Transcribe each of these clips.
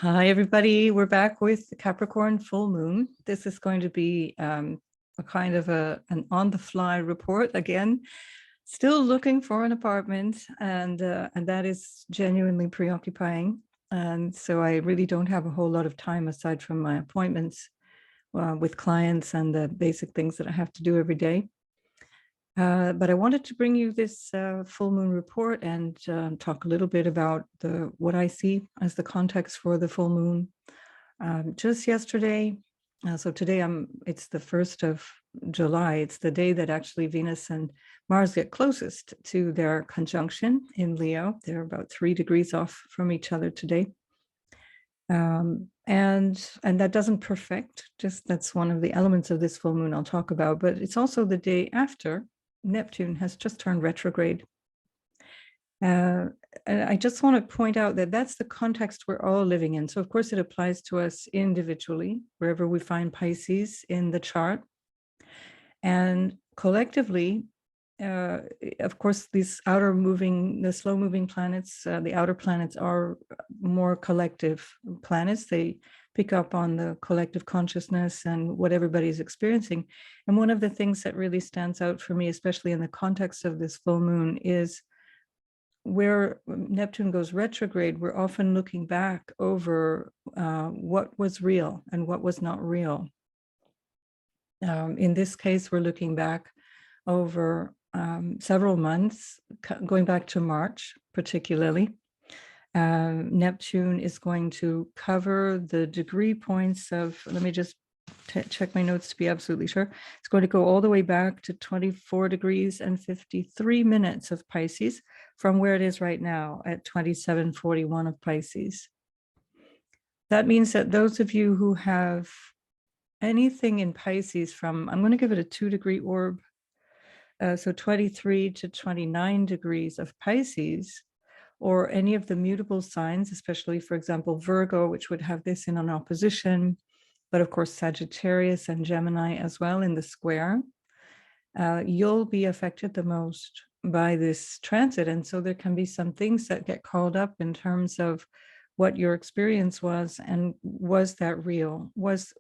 Hi, everybody. We're back with the Capricorn full moon. This is going to be a kind of an on-the-fly report again. Still looking for an apartment, and that is genuinely preoccupying. And so I really don't have a whole lot of time aside from my appointments with clients and the basic things that I have to do every day. But I wanted to bring you this full moon report and talk a little bit about what I see as the context for the full moon. Just yesterday, so today it's the 1st of July. It's the day that actually Venus and Mars get closest to their conjunction in Leo. They're about 3 degrees off from each other today. And that doesn't perfect, just that's one of the elements of this full moon I'll talk about, but it's also the day after Neptune has just turned retrograde. And I just want to point out that that's the context we're all living in. So of course it applies to us individually, wherever we find Pisces in the chart. And collectively, of course, these the slow moving planets, the outer planets are more collective planets. They pick up on the collective consciousness and what everybody's experiencing. And one of the things that really stands out for me, especially in the context of this full moon, is where Neptune goes retrograde, we're often looking back over what was real and what was not real. In this case, we're looking back over several months, going back to March particularly. Neptune is going to cover the degree points of, let me just check my notes to be absolutely sure. It's going to go all the way back to 24 degrees and 53 minutes of Pisces from where it is right now at 27:41 of Pisces. That means that those of you who have anything in Pisces from, I'm going to give it a 2-degree orb, so 23 to 29 degrees of Pisces, or any of the mutable signs, especially, for example, Virgo, which would have this in an opposition, but of course, Sagittarius and Gemini as well in the square, you'll be affected the most by this transit. And so there can be some things that get called up in terms of what your experience was, and was that real? Was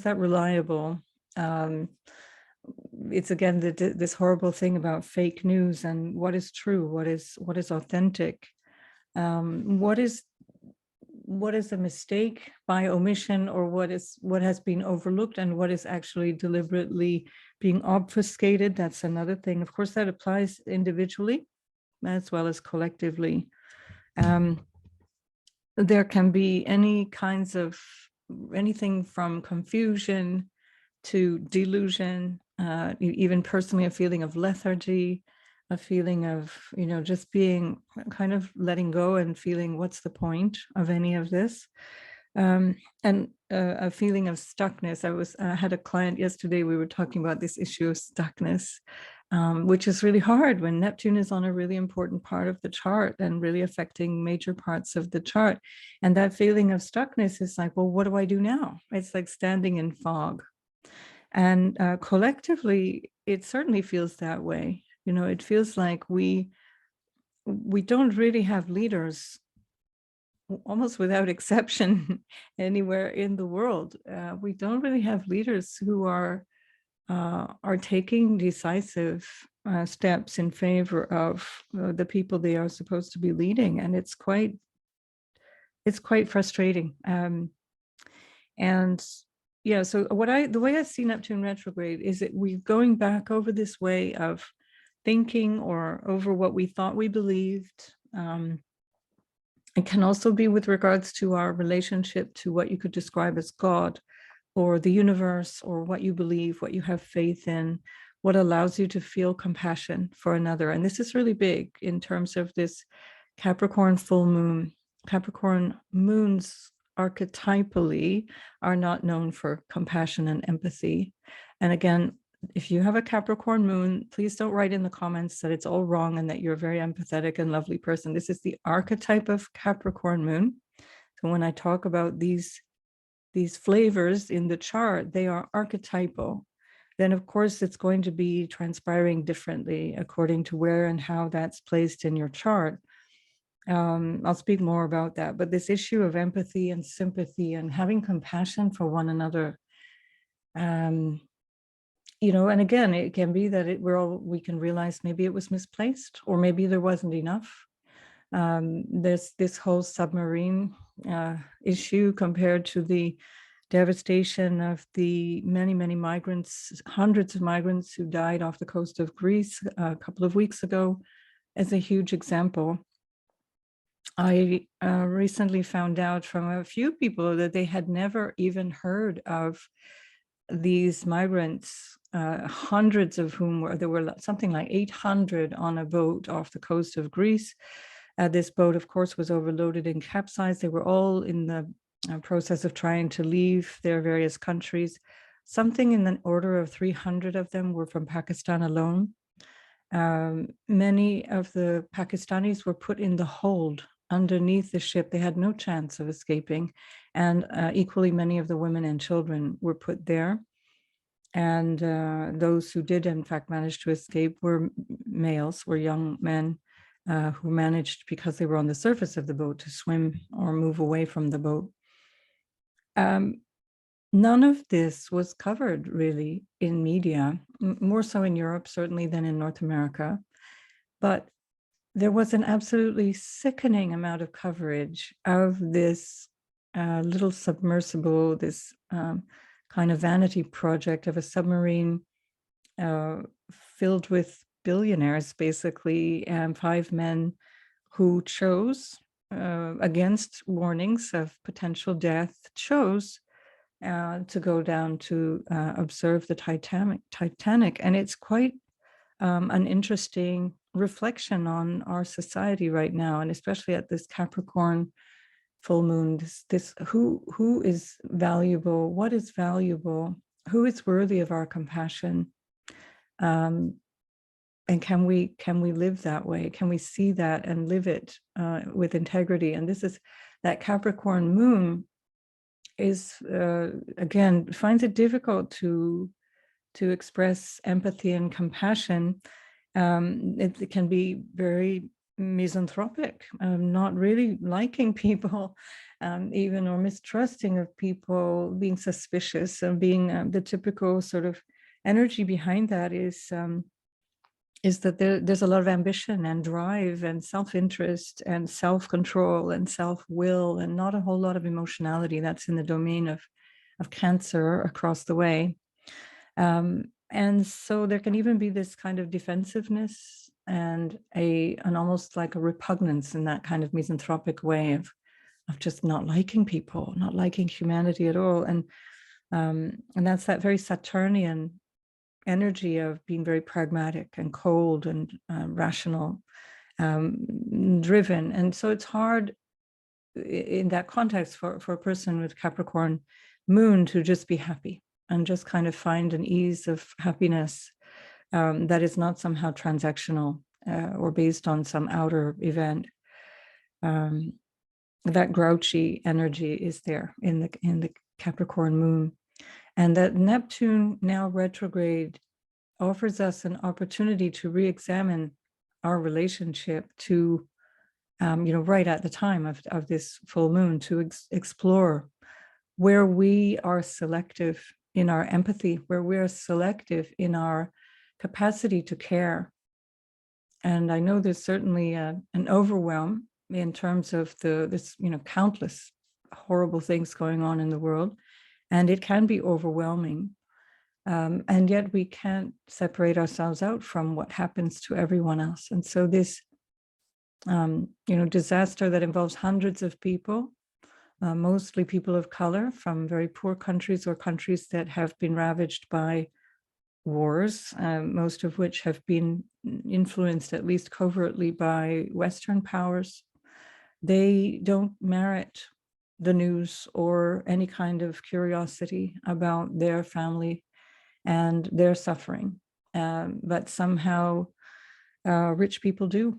that reliable? It's again this horrible thing about fake news and what is true, what is authentic, what is a mistake by omission, or what has been overlooked, and what is actually deliberately being obfuscated. That's another thing. Of course, that applies individually as well as collectively. There can be anything from confusion to delusion, even personally a feeling of lethargy, a feeling of, just being kind of letting go and feeling what's the point of any of this, and a feeling of stuckness. I had a client yesterday, we were talking about this issue of stuckness, which is really hard when Neptune is on a really important part of the chart and really affecting major parts of the chart. And that feeling of stuckness is like, well, what do I do now? It's like standing in fog. And collectively, it certainly feels that way. It feels like we don't really have leaders, almost without exception, anywhere in the world. We don't really have leaders who are taking decisive steps in favor of the people they are supposed to be leading, and it's quite frustrating. And yeah, so the way I see Neptune retrograde is that we're going back over this way of thinking, or over what we thought we believed. It can also be with regards to our relationship to what you could describe as God, or the universe, or what you believe, what you have faith in, what allows you to feel compassion for another. And this is really big in terms of this Capricorn full moon. Capricorn moons archetypally are not known for compassion and empathy. And again, if you have a Capricorn moon, please don't write in the comments that it's all wrong and that you're a very empathetic and lovely person. This is the archetype of Capricorn moon. So when I talk about these flavors in the chart, they are archetypal. Then of course it's going to be transpiring differently according to where and how that's placed in your chart. I'll speak more about that, but this issue of empathy and sympathy and having compassion for one another, you know, and again, it can be that we can realize maybe it was misplaced, or maybe there wasn't enough. There's this whole submarine issue compared to the devastation of the many migrants, hundreds of migrants who died off the coast of Greece a couple of weeks ago, as a huge example. I recently found out from a few people that they had never even heard of these migrants, hundreds of whom there were something like 800 on a boat off the coast of Greece. This boat, of course, was overloaded and capsized. They were all in the process of trying to leave their various countries. Something in the order of 300 of them were from Pakistan alone. Many of the Pakistanis were put in the hold underneath the ship. They had no chance of escaping. And equally many of the women and children were put there. And those who did, in fact, manage to escape were males, were young men who managed, because they were on the surface of the boat, to swim or move away from the boat. None of this was covered really in media, more so in Europe, certainly, than in North America. But there was an absolutely sickening amount of coverage of this little submersible, this kind of vanity project of a submarine filled with billionaires, basically, and 5 men who chose, against warnings of potential death, chose to go down to observe the Titanic. And it's quite an interesting reflection on our society right now, and especially at this Capricorn full moon, this who is valuable, what is valuable, who is worthy of our compassion, and can we live that way? Can we see that and live it with integrity? And this is that Capricorn moon is again finds it difficult to express empathy and compassion. It can be very misanthropic, not really liking people, even, or mistrusting of people, being suspicious, and being the typical sort of energy behind that is that there's a lot of ambition and drive and self-interest and self-control and self-will, and not a whole lot of emotionality. That's in the domain of Cancer across the way. And so there can even be this kind of defensiveness and an almost like a repugnance in that kind of misanthropic way of just not liking people, not liking humanity at all. And that's that very Saturnian energy of being very pragmatic and cold and rational, driven. And so it's hard in that context for a person with Capricorn moon to just be happy and just kind of find an ease of happiness that is not somehow transactional or based on some outer event. That grouchy energy is there in the Capricorn moon. And that Neptune, now retrograde, offers us an opportunity to re-examine our relationship to, right at the time of this full moon, to explore where we are selective in our empathy, where we're selective in our capacity to care. And I know there's certainly an overwhelm in terms of this countless horrible things going on in the world. And it can be overwhelming. And yet we can't separate ourselves out from what happens to everyone else. And so this, disaster that involves hundreds of people, mostly people of color from very poor countries or countries that have been ravaged by wars, most of which have been influenced, at least covertly, by Western powers. They don't merit the news or any kind of curiosity about their family and their suffering, but somehow rich people do.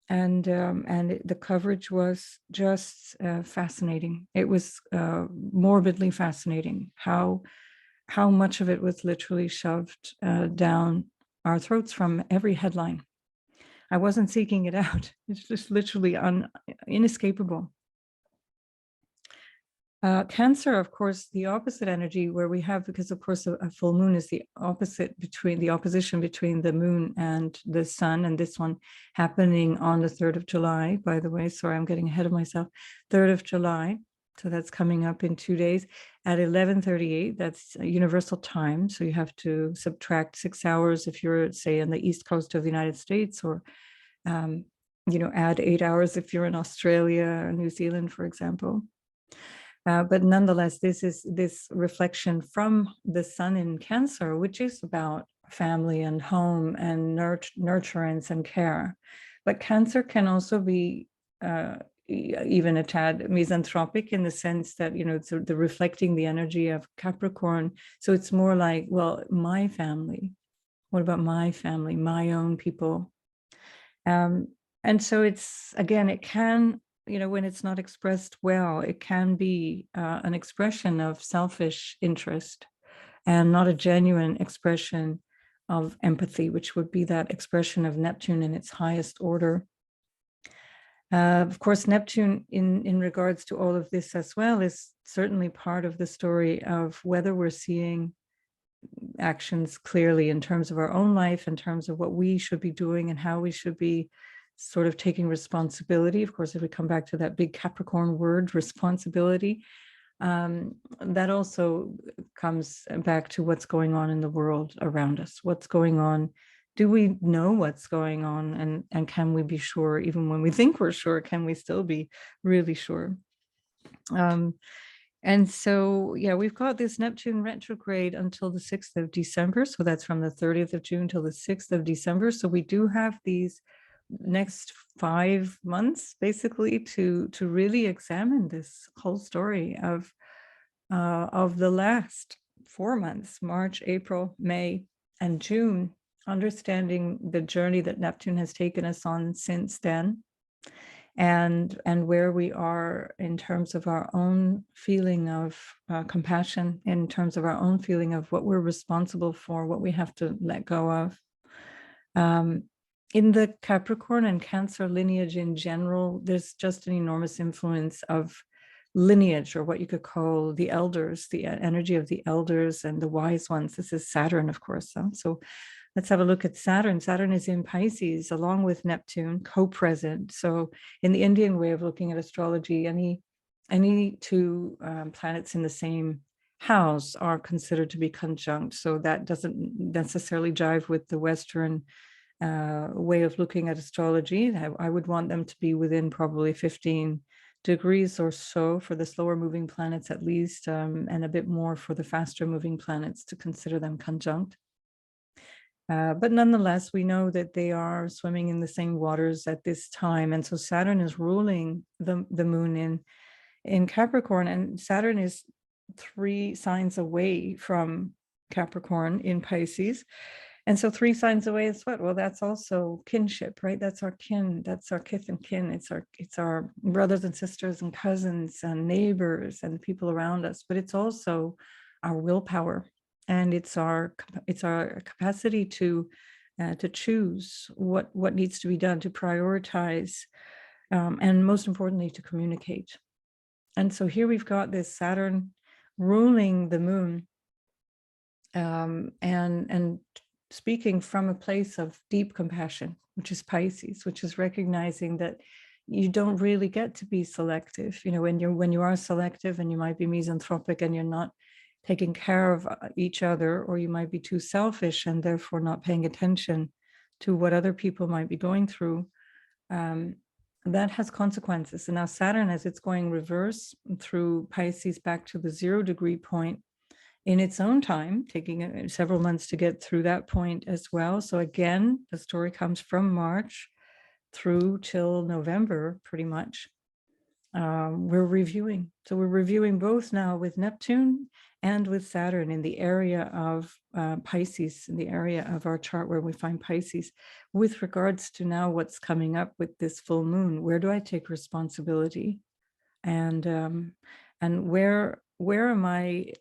And the coverage was just fascinating. It was morbidly fascinating how much of it was literally shoved down our throats from every headline. I wasn't seeking it out. It's just literally inescapable. Cancer, of course, the opposite energy where we have, because of course a full moon is the opposite between the opposition between the moon and the sun, and this one happening on the 3rd of July, by the way. Sorry, I'm getting ahead of myself. 3rd of July. So that's coming up in 2 days at 11:38. That's universal time. So you have to subtract 6 hours if you're, say, on the east coast of the United States, or add 8 hours if you're in Australia or New Zealand, for example. But nonetheless, this is this reflection from the sun in Cancer, which is about family and home and nurturance and care. But Cancer can also be even a tad misanthropic in the sense that, it's the reflecting the energy of Capricorn. So it's more like, well, my family. What about my family, my own people? And so it's, again, it can, when it's not expressed well, it can be an expression of selfish interest and not a genuine expression of empathy, which would be that expression of Neptune in its highest order. Of course, Neptune in regards to all of this as well is certainly part of the story of whether we're seeing actions clearly in terms of our own life, in terms of what we should be doing and how we should be sort of taking responsibility. Of course, if we come back to that big Capricorn word, responsibility, that also comes back to what's going on in the world around us. What's going on? Do we know what's going on? And can we be sure? Even when we think we're sure, can we still be really sure? And so, yeah, we've got this Neptune retrograde until the 6th of December. So that's from the 30th of June till the 6th of December. So we do have these next 5 months basically to really examine this whole story of the last 4 months, March, April, May, and June, understanding the journey that Neptune has taken us on since then, and where we are in terms of our own feeling of compassion, in terms of our own feeling of what we're responsible for, what we have to let go of. In the Capricorn and Cancer lineage in general, there's just an enormous influence of lineage, or what you could call the elders, the energy of the elders and the wise ones. This is Saturn, of course. So let's have a look at Saturn. Saturn is in Pisces along with Neptune, co-present. So in the Indian way of looking at astrology, any two planets in the same house are considered to be conjunct. So that doesn't necessarily jive with the Western way of looking at astrology. I would want them to be within probably 15 degrees or so for the slower moving planets at least, and a bit more for the faster moving planets to consider them conjunct. But nonetheless, we know that they are swimming in the same waters at this time. And so Saturn is ruling the moon in Capricorn, and Saturn is 3 signs away from Capricorn in Pisces. And so 3 signs away is what? Well, that's also kinship, right? That's our kin, that's our kith and kin. It's our brothers and sisters and cousins and neighbors and people around us, but it's also our willpower. And it's our capacity to choose what needs to be done, to prioritize, and most importantly, to communicate. And so here we've got this Saturn ruling the moon, and speaking from a place of deep compassion, which is Pisces, which is recognizing that you don't really get to be selective. When you are selective, and you might be misanthropic and you're not taking care of each other, or you might be too selfish and therefore not paying attention to what other people might be going through, that has consequences. And now Saturn, as it's going reverse through Pisces back to the 0 degree point in its own time, taking several months to get through that point as well. So again, the story comes from March through till November, pretty much. We're reviewing. So we're reviewing both now with Neptune and with Saturn in the area of Pisces, in the area of our chart where we find Pisces, with regards to now what's coming up with this full moon. Where do I take responsibility? And where am I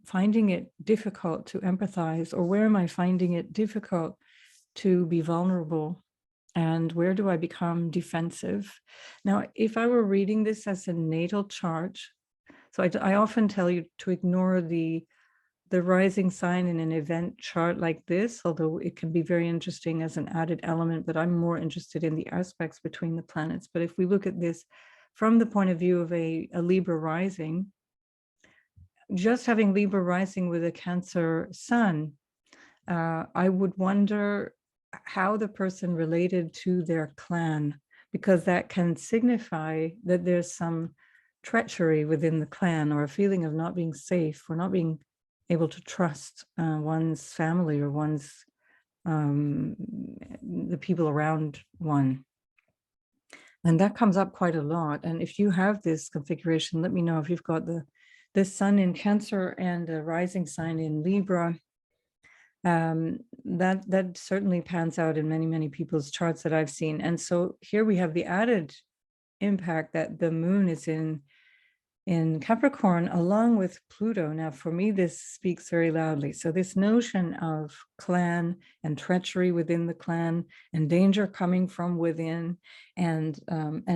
finding it difficult to empathize, or where am I finding it difficult to be vulnerable And where do I become defensive? Now, if I were reading this as a natal chart, so I often tell you to ignore the rising sign in an event chart like this, although it can be very interesting as an added element, but I'm more interested in the aspects between the planets. But if we look at this from the point of view of a Libra rising, just having Libra rising with a Cancer sun, I would wonder how the person related to their clan, because that can signify that there's some treachery within the clan, or a feeling of not being safe, or not being able to trust one's family, or one's the people around one. And that comes up quite a lot. And if you have this configuration, let me know if you've got the sun in Cancer and a rising sign in Libra. That certainly pans out in many people's charts that I've seen. And so here we have the added impact that the moon is in Capricorn along with Pluto. Now, for me, this speaks very loudly. So this notion of clan and treachery within the clan, and danger coming from within, and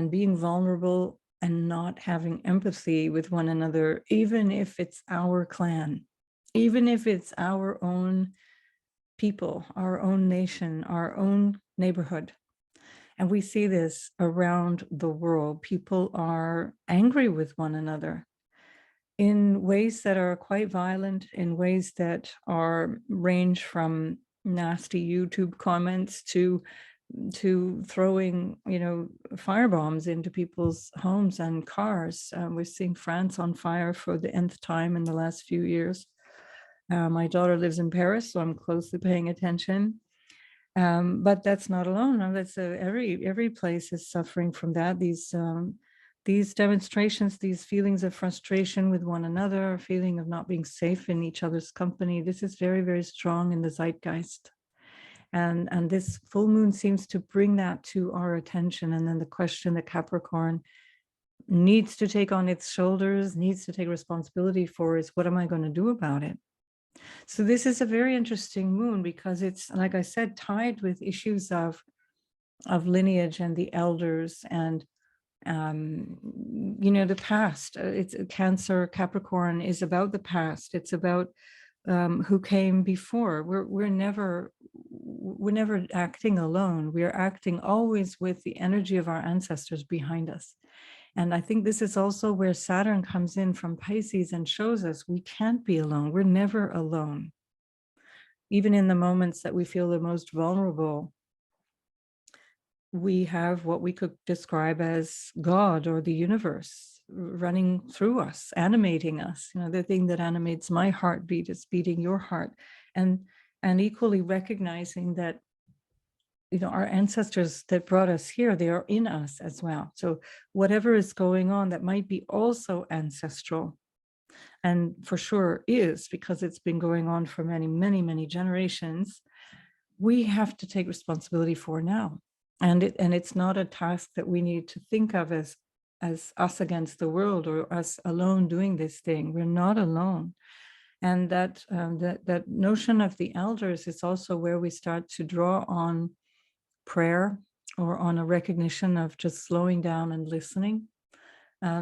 being vulnerable and not having empathy with one another, even if it's our clan, even if it's our own people, our own nation, our own neighborhood. And we see this around the world. People are angry with one another in ways that are quite violent, in ways that are range from nasty YouTube comments to throwing, firebombs into people's homes and cars. We're seeing France on fire for the nth time in the last few years. My daughter lives in Paris, so I'm closely paying attention. But that's not alone. That's every place is suffering from that. These demonstrations, these feelings of frustration with one another, a feeling of not being safe in each other's company. This is very strong in the zeitgeist. And this full moon seems to bring that to our attention. And then the question that Capricorn needs to take on its shoulders, needs to take responsibility for, is what am I going to do about it? So this is a very interesting moon, because it's, like I said, tied with issues of lineage and the elders, and the past. It's Cancer Capricorn is about the past. It's about who came before. We're never acting alone. We are acting always with the energy of our ancestors behind us. And I think this is also where Saturn comes in from Pisces and shows us we can't be alone. We're never alone. Even in the moments that we feel the most vulnerable, we have what we could describe as God or the universe running through us, animating us. The thing that animates my heartbeat is beating your heart. And equally recognizing that our ancestors that brought us here, they are in us as well. So whatever is going on that might be also ancestral, and for sure is, because it's been going on for many generations, we have to take responsibility for now. And it's not a task that we need to think of as us against the world, or us alone doing this thing. We're not alone. And that notion of the elders is also where we start to draw on prayer, or on a recognition of just slowing down and listening,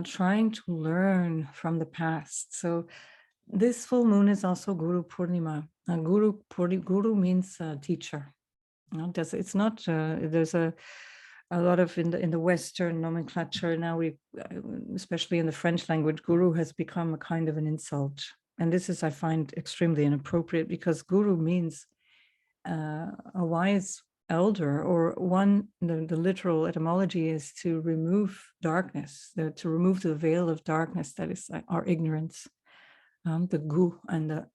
trying to learn from the past. So this full moon is also Guru Purnima. Guru means teacher. It's not, there's a lot of in the Western nomenclature now, especially in the French language, guru has become a kind of an insult. And this is, I find, extremely inappropriate, because guru means a wise elder, or the literal etymology is to remove darkness, to remove the veil of darkness that is our ignorance, the gu, and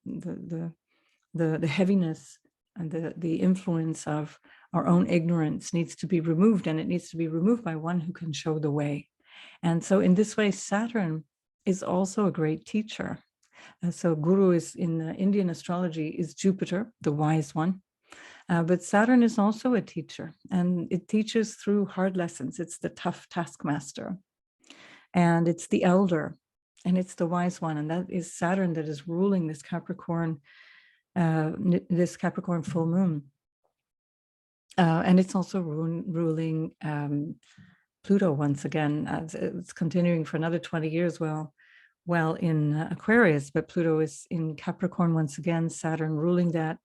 the heaviness and the influence of our own ignorance needs to be removed, and it needs to be removed by one who can show the way. And so in this way, Saturn is also a great teacher. So Guru is, in Indian astrology, is Jupiter, the wise one. But Saturn is also a teacher, and it teaches through hard lessons. It's the tough taskmaster, and it's the elder, and it's the wise one. And that is Saturn that is ruling this Capricorn full moon. And it's also ruling Pluto once again, as it's continuing for another 20 years, well in Aquarius, but Pluto is in Capricorn once again, Saturn ruling that.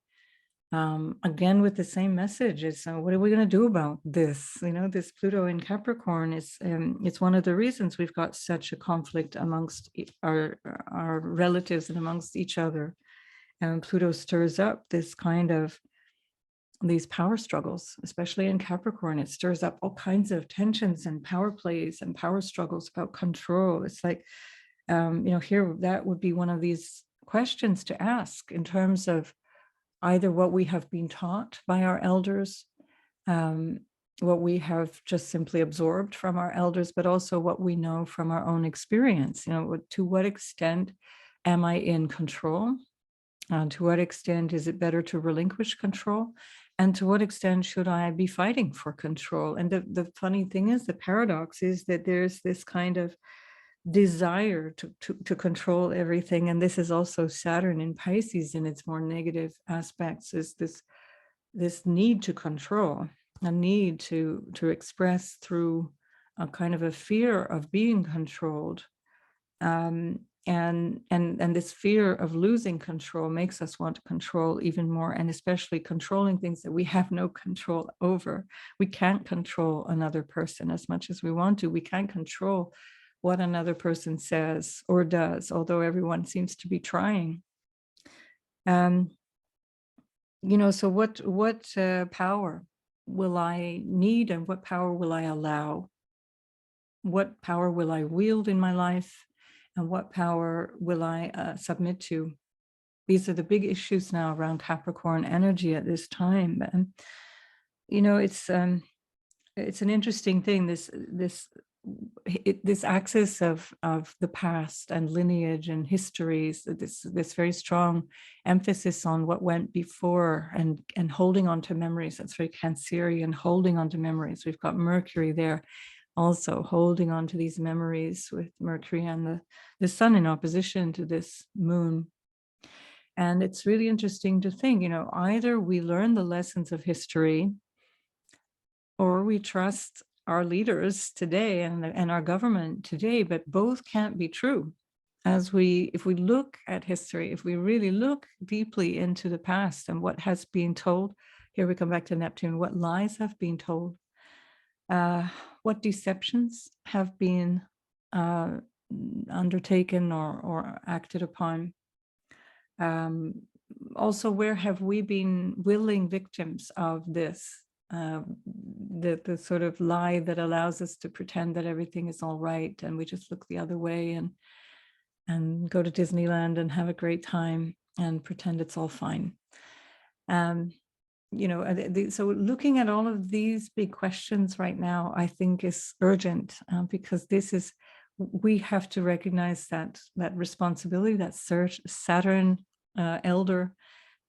Again, with the same message, is what are we going to do about this? This Pluto in Capricorn is it's one of the reasons we've got such a conflict amongst our relatives and amongst each other. And Pluto stirs up this kind of these power struggles, especially in Capricorn. It stirs up all kinds of tensions and power plays and power struggles about control. It's like, here, that would be one of these questions to ask in terms of either what we have been taught by our elders, what we have just simply absorbed from our elders, but also what we know from our own experience. To what extent am I in control? To what extent is it better to relinquish control? And to what extent should I be fighting for control? And the funny thing is, the paradox is that there's this kind of desire to control everything. And this is also Saturn in Pisces in its more negative aspects, is this need to control, a need to express through a kind of a fear of being controlled. And this fear of losing control makes us want to control even more, and especially controlling things that we have no control over. We can't control another person as much as we want to. We can't control what another person says or does, although everyone seems to be trying. So what power will I need, and what power will I allow? What power will I wield in my life, and what power will I submit to? These are the big issues now around Capricorn energy at this time. And it's an interesting thing, this axis of the past and lineage and histories, this very strong emphasis on what went before and holding on to memories. That's very Cancerian, holding on to memories. We've got Mercury there also holding on to these memories, with Mercury and the sun in opposition to this moon. And it's really interesting to think, either we learn the lessons of history, or we trust our leaders today and our government today, but both can't be true. If we look at history, if we really look deeply into the past and what has been told, here we come back to Neptune, what lies have been told, what deceptions have been undertaken or acted upon. Also, where have we been willing victims of this? The sort of lie that allows us to pretend that everything is all right, and we just look the other way and go to Disneyland and have a great time and pretend it's all fine. So looking at all of these big questions right now, I think is urgent, because we have to recognize that responsibility, that Saturn elder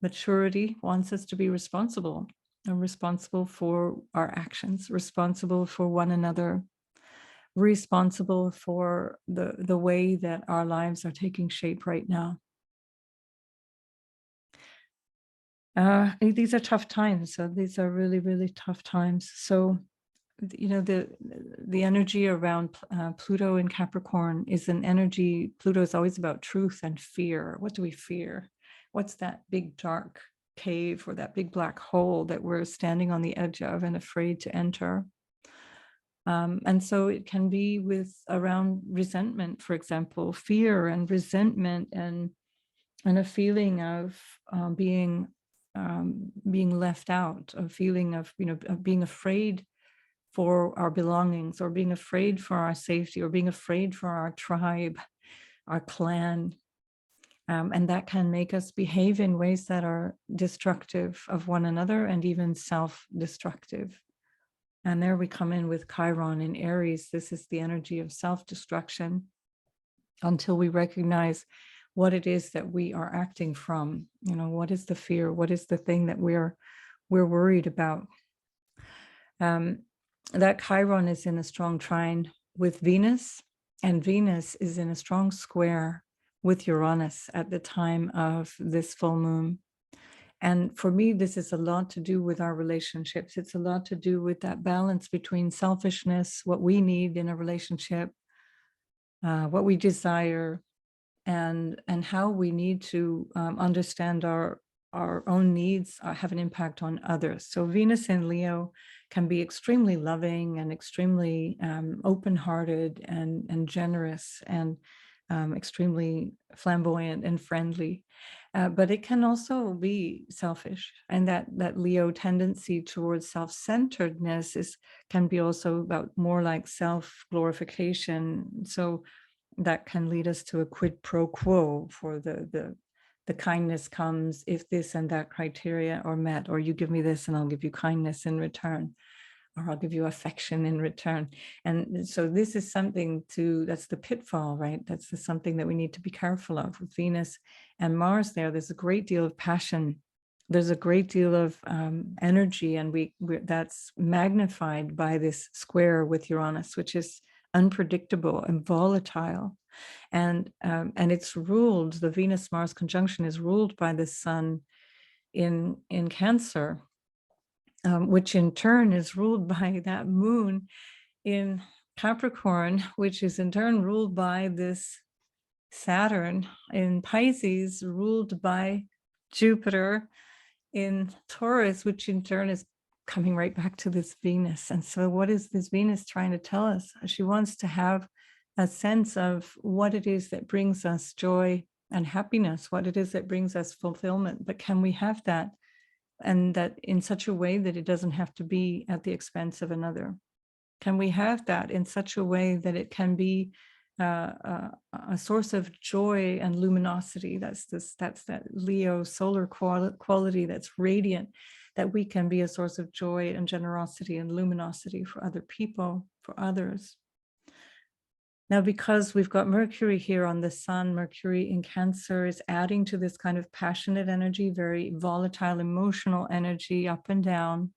maturity wants us to be responsible. Responsible for our actions, responsible for one another, responsible for the way that our lives are taking shape right now. These are tough times. So these are really, really tough times. So, the energy around Pluto in Capricorn is an energy. Pluto is always about truth and fear. What do we fear? What's that big dark cave or that big black hole that we're standing on the edge of and afraid to enter? And so it can be around resentment, for example, fear and resentment and a feeling of being left out, a feeling of being afraid for our belongings, or being afraid for our safety, or being afraid for our tribe, our clan. And that can make us behave in ways that are destructive of one another and even self-destructive. And there we come in with Chiron in Aries. This is the energy of self-destruction, until we recognize what it is that we are acting from. What is the fear? What is the thing that we're worried about? That Chiron is in a strong trine with Venus, and Venus is in a strong square with Uranus at the time of this full moon. And for me, this is a lot to do with our relationships. It's a lot to do with that balance between selfishness, what we need in a relationship, what we desire, and how we need to understand our own needs have an impact on others. So Venus in Leo can be extremely loving and extremely open-hearted and generous and extremely flamboyant and friendly. But it can also be selfish, and that Leo tendency towards self-centeredness can be also about more like self-glorification. So that can lead us to a quid pro quo for the kindness comes if this and that criteria are met, or you give me this and I'll give you kindness in return, or I'll give you affection in return. And so this is something that's the pitfall, right? That's something that we need to be careful of. With Venus and Mars there's a great deal of passion. There's a great deal of energy, and that's magnified by this square with Uranus, which is unpredictable and volatile. And it's ruled, the Venus-Mars conjunction is ruled by the sun in Cancer, which in turn is ruled by that moon in Capricorn, which is in turn ruled by this Saturn in Pisces, ruled by Jupiter in Taurus, which in turn is coming right back to this Venus. And so what is this Venus trying to tell us? She wants to have a sense of what it is that brings us joy and happiness, what it is that brings us fulfillment. But can we have that, and that in such a way that it doesn't have to be at the expense of another? Can we have that in such a way that it can be a source of joy and luminosity? That's that Leo solar quality that's radiant, that we can be a source of joy and generosity and luminosity for other people, for others. Now, because we've got Mercury here on the sun, Mercury in Cancer is adding to this kind of passionate energy, very volatile, emotional energy, up and down,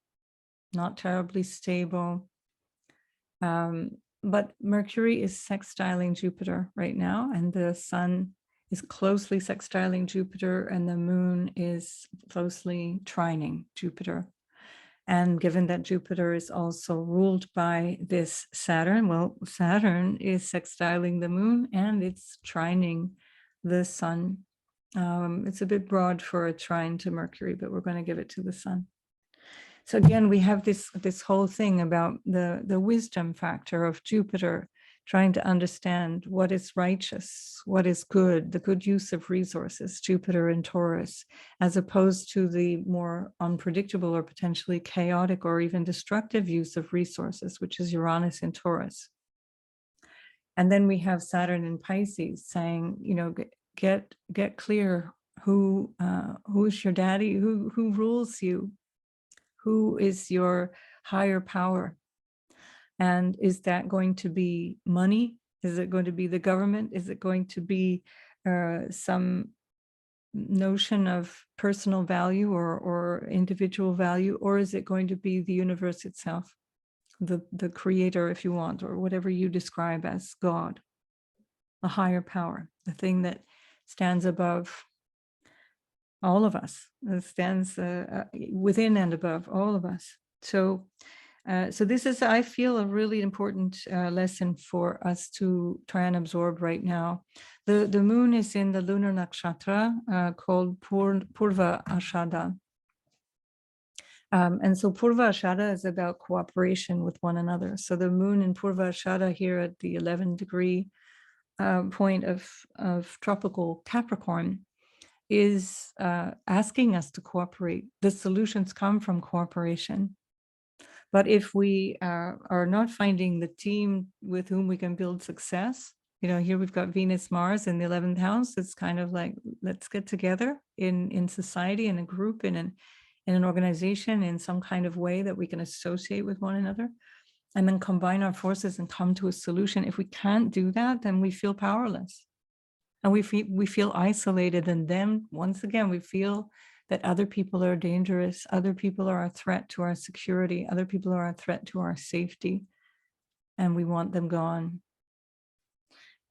not terribly stable. But Mercury is sextiling Jupiter right now, and the sun is closely sextiling Jupiter, and the moon is closely trining Jupiter. And given that Jupiter is also ruled by this Saturn, well, Saturn is sextiling the moon and it's trining the sun. It's a bit broad for a trine to Mercury, but we're going to give it to the sun. So again, we have this whole thing about the wisdom factor of Jupiter, trying to understand what is righteous, what is good, the good use of resources, Jupiter in Taurus, as opposed to the more unpredictable or potentially chaotic or even destructive use of resources, which is Uranus in Taurus. And then we have Saturn in Pisces saying, you know, get clear who is your daddy, who rules you, who is your higher power. And is that going to be money? Is it going to be the government? Is it going to be some notion of personal value or individual value? Or is it going to be the universe itself, the creator, if you want, or whatever you describe as God, a higher power, the thing that stands above all of us, stands within and above all of us. So this is, I feel, a really important lesson for us to try and absorb right now. The moon is in the lunar nakshatra called Purva Ashada. And so Purva Ashada is about cooperation with one another. So the moon in Purva Ashada here at the 11-degree point of tropical Capricorn is asking us to cooperate. The solutions come from cooperation. But if we are not finding the team with whom we can build success, you know, here we've got Venus, Mars in the 11th house. It's kind of like, let's get together in society, in a group, in an organization, in some kind of way that we can associate with one another, and then combine our forces and come to a solution. If we can't do that, then we feel powerless. And we feel isolated. And then once again, we feel that other people are dangerous, other people are a threat to our security, other people are a threat to our safety, and we want them gone.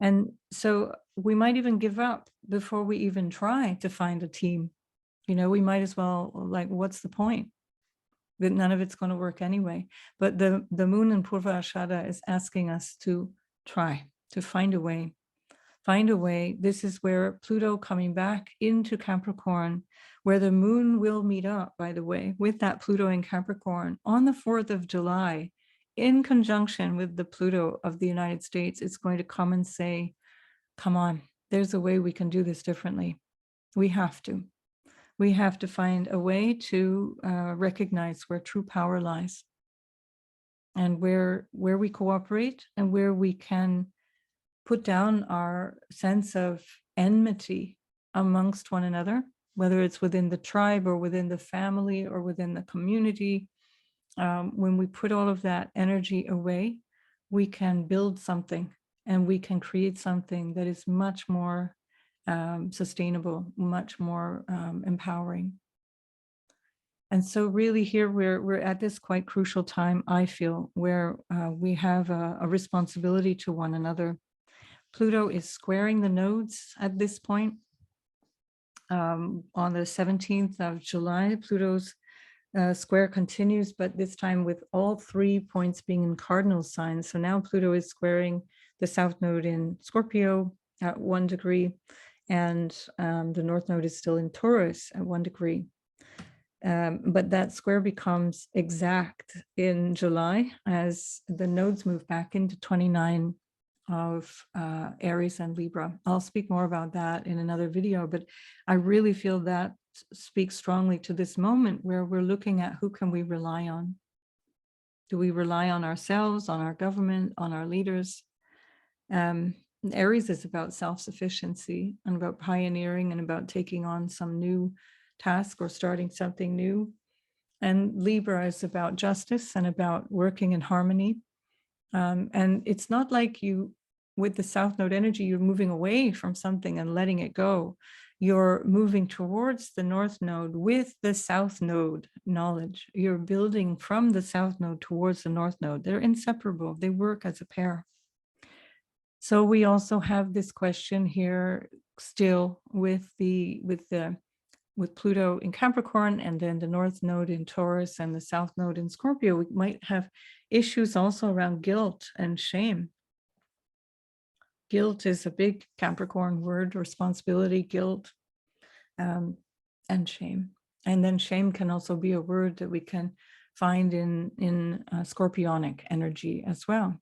And so we might even give up before we even try to find a team We might as well, like, what's the point? That none of it's going to work anyway. But the moon in Purva Ashada is asking us to try to find a way. Find a way. This is where Pluto coming back into Capricorn, where the moon will meet up, by the way, with that Pluto in Capricorn on the 4th of July, in conjunction with the Pluto of the United States. It's going to come and say, come on, there's a way we can do this differently. We have to. We have to find a way to recognize where true power lies, and where we cooperate, and where we can put down our sense of enmity amongst one another, whether it's within the tribe or within the family or within the community. When we put all of that energy away, we can build something, and we can create something that is much more sustainable, much more empowering. And so really here we're at this quite crucial time, I feel, where we have a responsibility to one another. Pluto is squaring the nodes at this point. On the 17th of July, Pluto's square continues, but this time with all 3 points being in cardinal signs. So now Pluto is squaring the south node in Scorpio at 1 degree, and the north node is still in Taurus at 1 degree. But that square becomes exact in July as the nodes move back into 29 of Aries and Libra. I'll speak more about that in another video, but I really feel that speaks strongly to this moment where we're looking at who can we rely on. Do we rely on ourselves, on our government, on our leaders? Aries is about self-sufficiency and about pioneering and about taking on some new task or starting something new. And Libra is about justice and about working in harmony. And it's not like you, with the South Node energy, you're moving away from something and letting it go. You're moving towards the North Node with the South Node knowledge. You're building from the South Node towards the North Node. They're inseparable. They work as a pair. So we also have this question here still with Pluto in Capricorn, and then the North Node in Taurus and the South Node in Scorpio. We might have issues also around guilt and shame. Guilt is a big Capricorn word, responsibility, guilt, and shame. And then shame can also be a word that we can find in Scorpionic energy as well.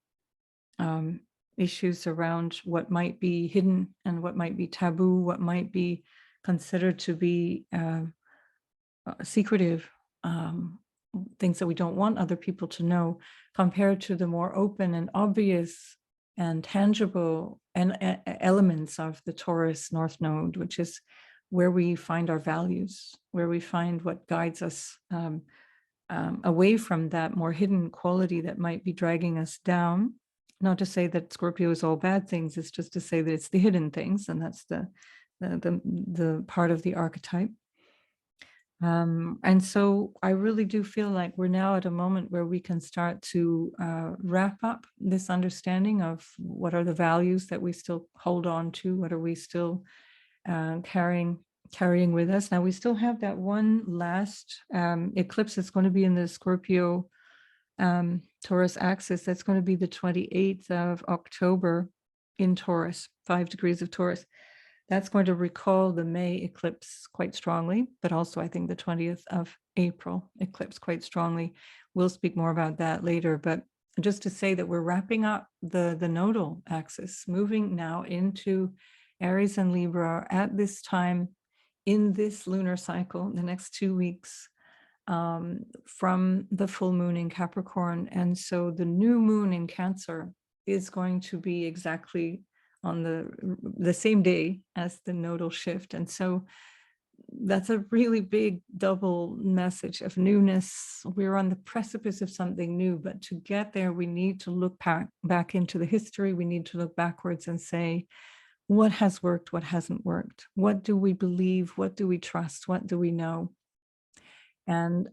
Issues around what might be hidden and what might be taboo, what might be considered to be secretive, things that we don't want other people to know, compared to the more open and obvious and tangible elements of the Taurus North Node, which is where we find our values, where we find what guides us away from that more hidden quality that might be dragging us down. Not to say that Scorpio is all bad things, it's just to say that it's the hidden things, and that's the part of the archetype. And so I really do feel like we're now at a moment where we can start to wrap up this understanding of what are the values that we still hold on to, what are we still carrying with us. Now we still have that one last eclipse that's going to be in the Scorpio Taurus axis. That's going to be the 28th of October in Taurus, 5 degrees of Taurus. That's going to recall the May eclipse quite strongly, but also I think the 20th of April eclipse quite strongly. We'll speak more about that later, but just to say that we're wrapping up the nodal axis, moving now into Aries and Libra at this time in this lunar cycle, the next 2 weeks, from the full moon in Capricorn. And so the new moon in Cancer is going to be exactly on the same day as the nodal shift. And so that's a really big double message of newness. We're on the precipice of something new, but to get there, we need to look back into the history. We need to look backwards and say, what has worked, what hasn't worked? What do we believe? What do we trust? What do we know? And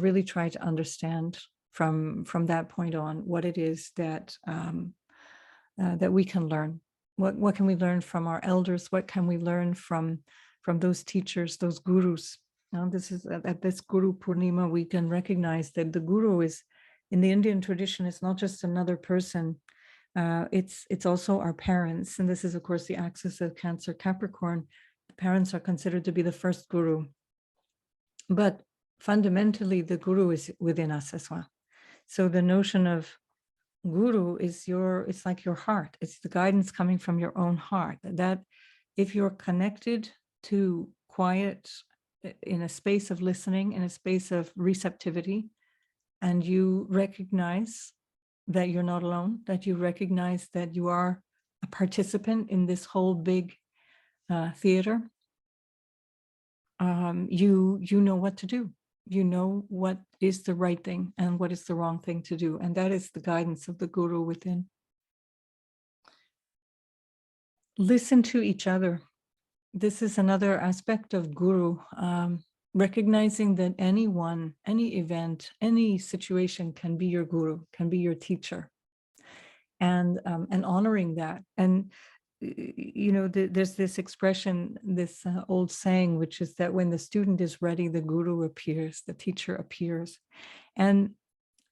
really try to understand from that point on what it is that that we can learn. What can we learn from our elders? What can we learn from those teachers, those gurus Now, this is at this Guru Purnima, we can recognize that the Guru is, in the Indian tradition, it's not just another person. It's also our parents. And this is, of course, the axis of Cancer-Capricorn. The parents are considered to be the first Guru. But fundamentally, the Guru is within us as well. So the notion of Guru is it's like your heart. It's the guidance coming from your own heart. That if you're connected to quiet, in a space of listening, in a space of receptivity, and you recognize that you're not alone, that you recognize that you are a participant in this whole big theater, you know what to do. You know what is the right thing and what is the wrong thing to do. And that is the guidance of the Guru within. Listen to each other. This is another aspect of Guru, recognizing that anyone, any event, any situation can be your Guru, can be your teacher, and honoring that. And you know, there's this expression, this old saying, which is that when the student is ready, the Guru appears, the teacher appears. And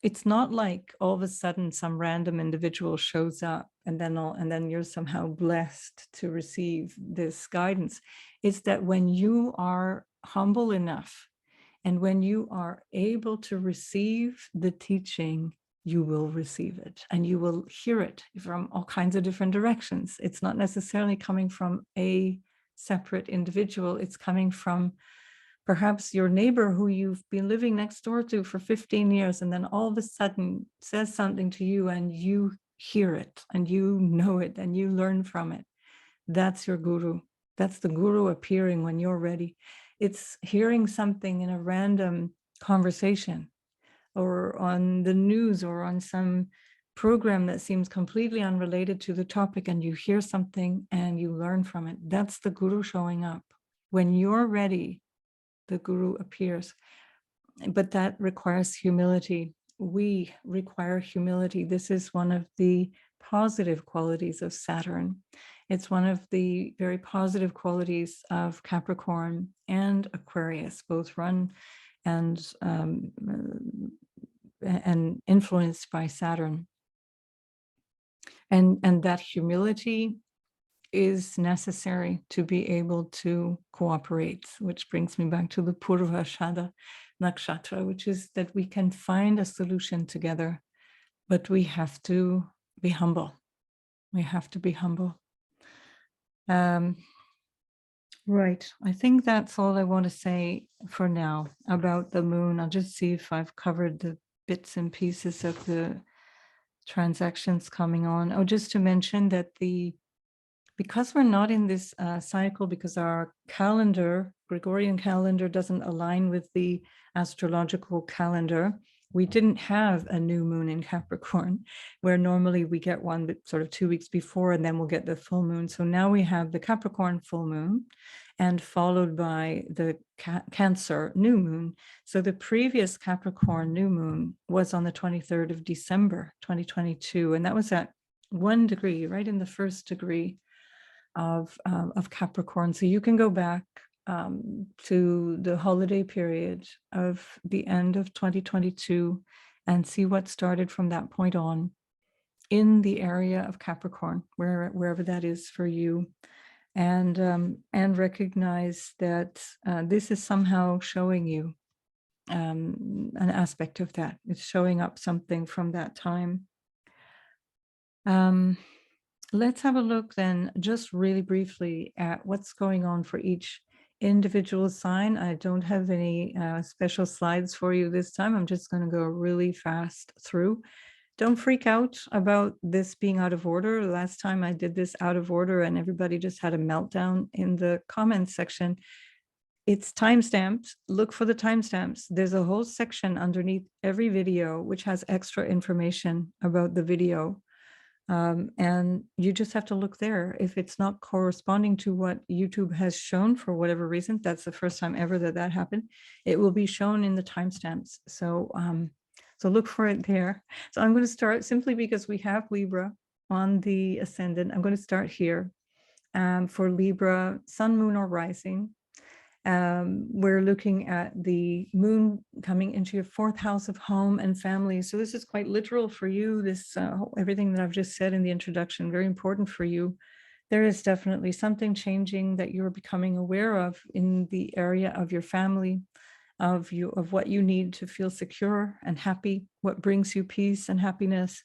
it's not like all of a sudden some random individual shows up and then you're somehow blessed to receive this guidance. It's that when you are humble enough and when you are able to receive the teaching, you will receive it and you will hear it from all kinds of different directions. It's not necessarily coming from a separate individual. It's coming from perhaps your neighbor who you've been living next door to for 15 years, and then all of a sudden says something to you and you hear it and you know it and you learn from it. That's your Guru. That's the Guru appearing when you're ready. It's hearing something in a random conversation or on the news or on some program that seems completely unrelated to the topic, and you hear something and you learn from it. That's the Guru showing up. When you're ready, the Guru appears. But that requires humility. We require humility. This is one of the positive qualities of Saturn. It's one of the very positive qualities of Capricorn and Aquarius, both run and influenced by Saturn. And that humility is necessary to be able to cooperate, which brings me back to the Purvashada Nakshatra, which is that we can find a solution together, but we have to be humble. We have to be humble. Right. I think that's all I want to say for now about the moon. I'll just see if I've covered the bits and pieces of the transactions coming on. Oh, just to mention that because we're not in this cycle, because our calendar, Gregorian calendar, doesn't align with the astrological calendar, we didn't have a new moon in Capricorn, where normally we get one sort of 2 weeks before, and then we'll get the full moon. So now we have the Capricorn full moon and followed by the Cancer new moon. So the previous Capricorn new moon was on the 23rd of December, 2022. And that was at 1 degree, right in the first degree of Capricorn. So you can go back to the holiday period of the end of 2022 and see what started from that point on in the area of Capricorn, wherever that is for you, and recognize that this is somehow showing you an aspect of that. It's showing up something from that time. Let's have a look then, just really briefly, at what's going on for each individual sign. I don't have any special slides for you this time. I'm just going to go really fast through. Don't freak out about this being out of order. Last time I did this out of order and everybody just had a meltdown in the comments section. It's timestamped. Look for the timestamps. There's a whole section underneath every video which has extra information about the video. And you just have to look there. If it's not corresponding to what YouTube has shown for whatever reason, that's the first time ever that happened, it will be shown in the timestamps. So look for it there. So I'm going to start simply because we have Libra on the ascendant. I'm going to start here for Libra, sun, moon, or rising. We're looking at the moon coming into your 4th house of home and family. So this is quite literal for you. This everything that I've just said in the introduction, very important for you. There is definitely something changing that you're becoming aware of in the area of your family, of what you need to feel secure and happy, what brings you peace and happiness.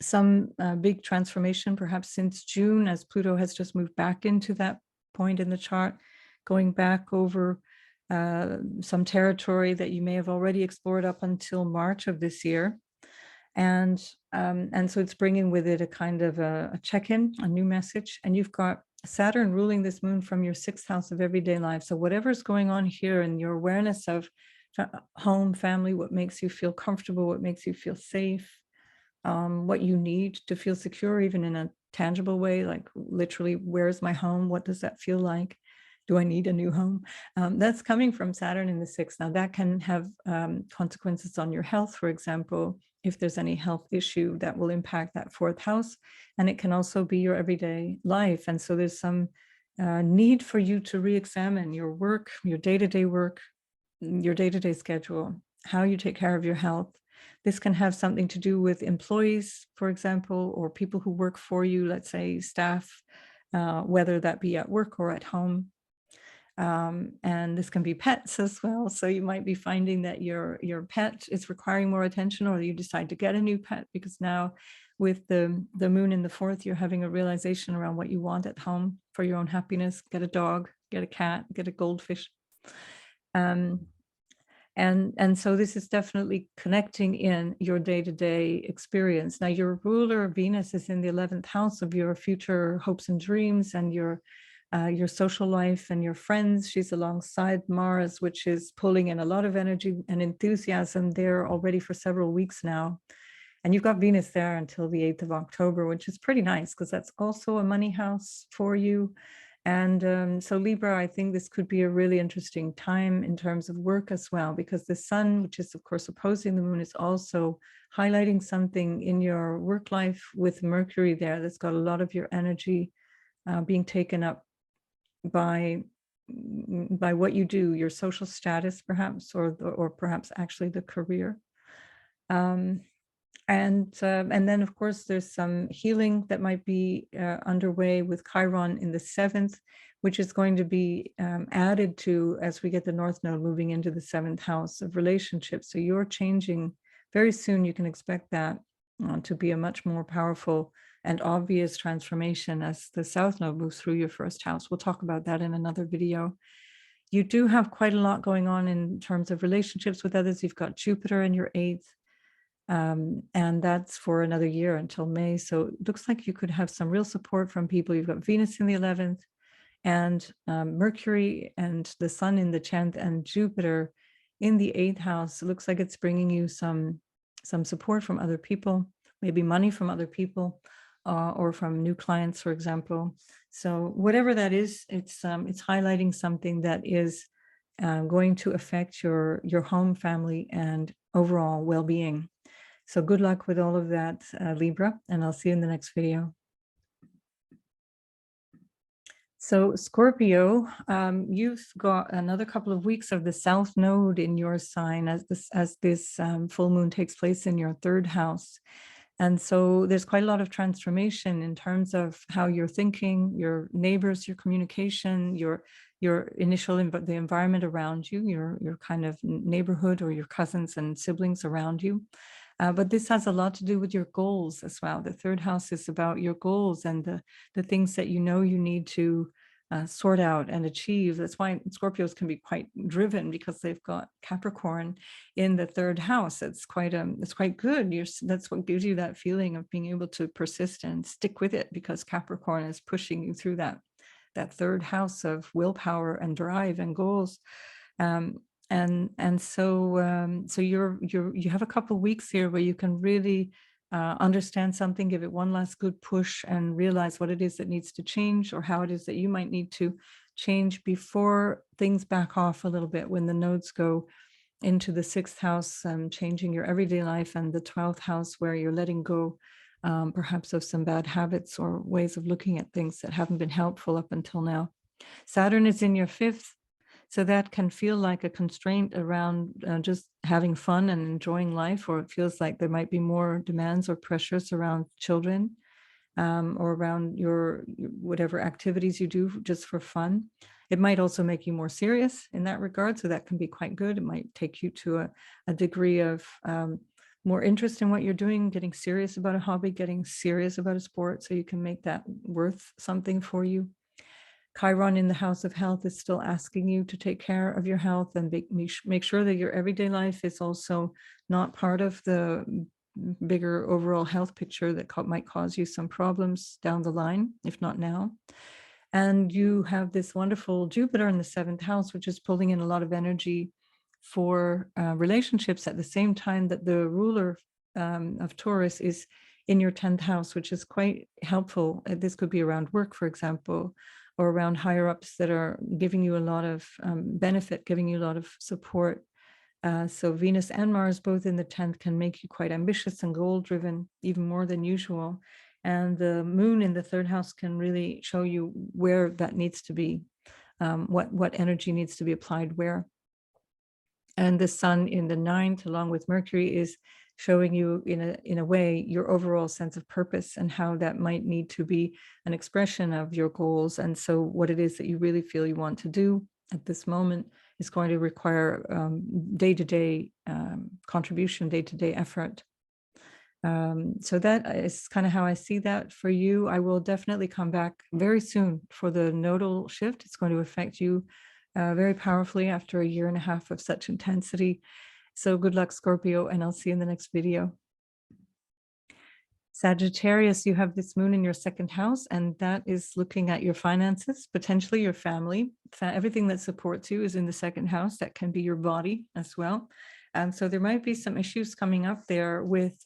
Some big transformation, perhaps since June, as Pluto has just moved back into that point in the chart, going back over some territory that you may have already explored up until March of this year. And so it's bringing with it a kind of a check-in, a new message. And you've got Saturn ruling this moon from your 6th house of everyday life. So whatever's going on here and your awareness of home, family, what makes you feel comfortable, what makes you feel safe, what you need to feel secure, even in a tangible way, like literally, where's my home? What does that feel like? Do I need a new home? That's coming from Saturn in the 6th. Now that can have consequences on your health, for example, if there's any health issue that will impact that 4th house. And it can also be your everyday life. And so there's some need for you to re-examine your work, your day-to-day work, your day-to-day schedule, how you take care of your health. This can have something to do with employees, for example, or people who work for you, let's say staff, whether that be at work or at home. And this can be pets as well. So you might be finding that your pet is requiring more attention, or you decide to get a new pet because now with the moon in the 4th, you're having a realization around what you want at home for your own happiness. Get a dog, get a cat, get a goldfish. And so this is definitely connecting in your day-to-day experience. Now, your ruler Venus is in the 11th house of your future hopes and dreams and your social life and your friends. She's alongside Mars, which is pulling in a lot of energy and enthusiasm there already for several weeks now. And you've got Venus there until the 8th of October, which is pretty nice because that's also a money house for you. And so Libra, I think this could be a really interesting time in terms of work as well, because the sun, which is of course opposing the moon, is also highlighting something in your work life with Mercury there that's got a lot of your energy being taken up by what you do, your social status perhaps, or perhaps actually the career. And then, of course, there's some healing that might be underway with Chiron in the 7th, which is going to be added to as we get the North Node moving into the 7th house of relationships. So you're changing very soon. You can expect that to be a much more powerful and obvious transformation as the South Node moves through your 1st house. We'll talk about that in another video. You do have quite a lot going on in terms of relationships with others. You've got Jupiter in your 8th. And that's for another year until May. So it looks like you could have some real support from people. You've got Venus in the 11th and Mercury and the Sun in the 10th and Jupiter in the 8th house. It looks like it's bringing you some support from other people, maybe money from other people or from new clients, for example. So whatever that is, it's highlighting something that is going to affect your home, family, and overall well-being. So good luck with all of that, Libra, and I'll see you in the next video. So Scorpio, you've got another couple of weeks of the South Node in your sign as this full moon takes place in your 3rd house. And so there's quite a lot of transformation in terms of how you're thinking, your neighbors, your communication, your initial, the environment around you, your kind of neighborhood or your cousins and siblings around you. But this has a lot to do with your goals as well. The 3rd house is about your goals and the things that you know you need to sort out and achieve. That's why Scorpios can be quite driven, because they've got Capricorn in the 3rd house. It's quite good. That's what gives you that feeling of being able to persist and stick with it, because Capricorn is pushing you through that 3rd house of willpower and drive and goals. So you have a couple of weeks here where you can really understand something, give it one last good push, and realize what it is that needs to change, or how it is that you might need to change before things back off a little bit when the nodes go into the 6th house, changing your everyday life, and the 12th house where you're letting go perhaps of some bad habits or ways of looking at things that haven't been helpful up until now. Saturn is in your 5th, so that can feel like a constraint around just having fun and enjoying life, or it feels like there might be more demands or pressures around children, or around your whatever activities you do just for fun. It might also make you more serious in that regard, so that can be quite good. It might take you to a degree of more interest in what you're doing, getting serious about a hobby, getting serious about a sport, so you can make that worth something for you. Chiron in the house of health is still asking you to take care of your health and make sure that your everyday life is also not part of the bigger overall health picture that might cause you some problems down the line, if not now. And you have this wonderful Jupiter in the 7th house, which is pulling in a lot of energy for relationships at the same time that the ruler of Taurus is in your 10th house, which is quite helpful. This could be around work, for example, or around higher ups that are giving you a lot of benefit, giving you a lot of support. So Venus and Mars both in the 10th can make you quite ambitious and goal driven, even more than usual. And the moon in the 3rd house can really show you where that needs to be, what energy needs to be applied where. And the sun in the 9th, along with Mercury, is showing you in a way your overall sense of purpose and how that might need to be an expression of your goals. And so what it is that you really feel you want to do at this moment is going to require day-to-day contribution, day-to-day effort. So that is kind of how I see that for you. I will definitely come back very soon for the nodal shift. It's going to affect you very powerfully after a year and a half of such intensity. So good luck, Scorpio, and I'll see you in the next video. Sagittarius, you have this moon in your 2nd house, and that is looking at your finances, potentially your family. Everything that supports you is in the 2nd house. That can be your body as well. So there might be some issues coming up there with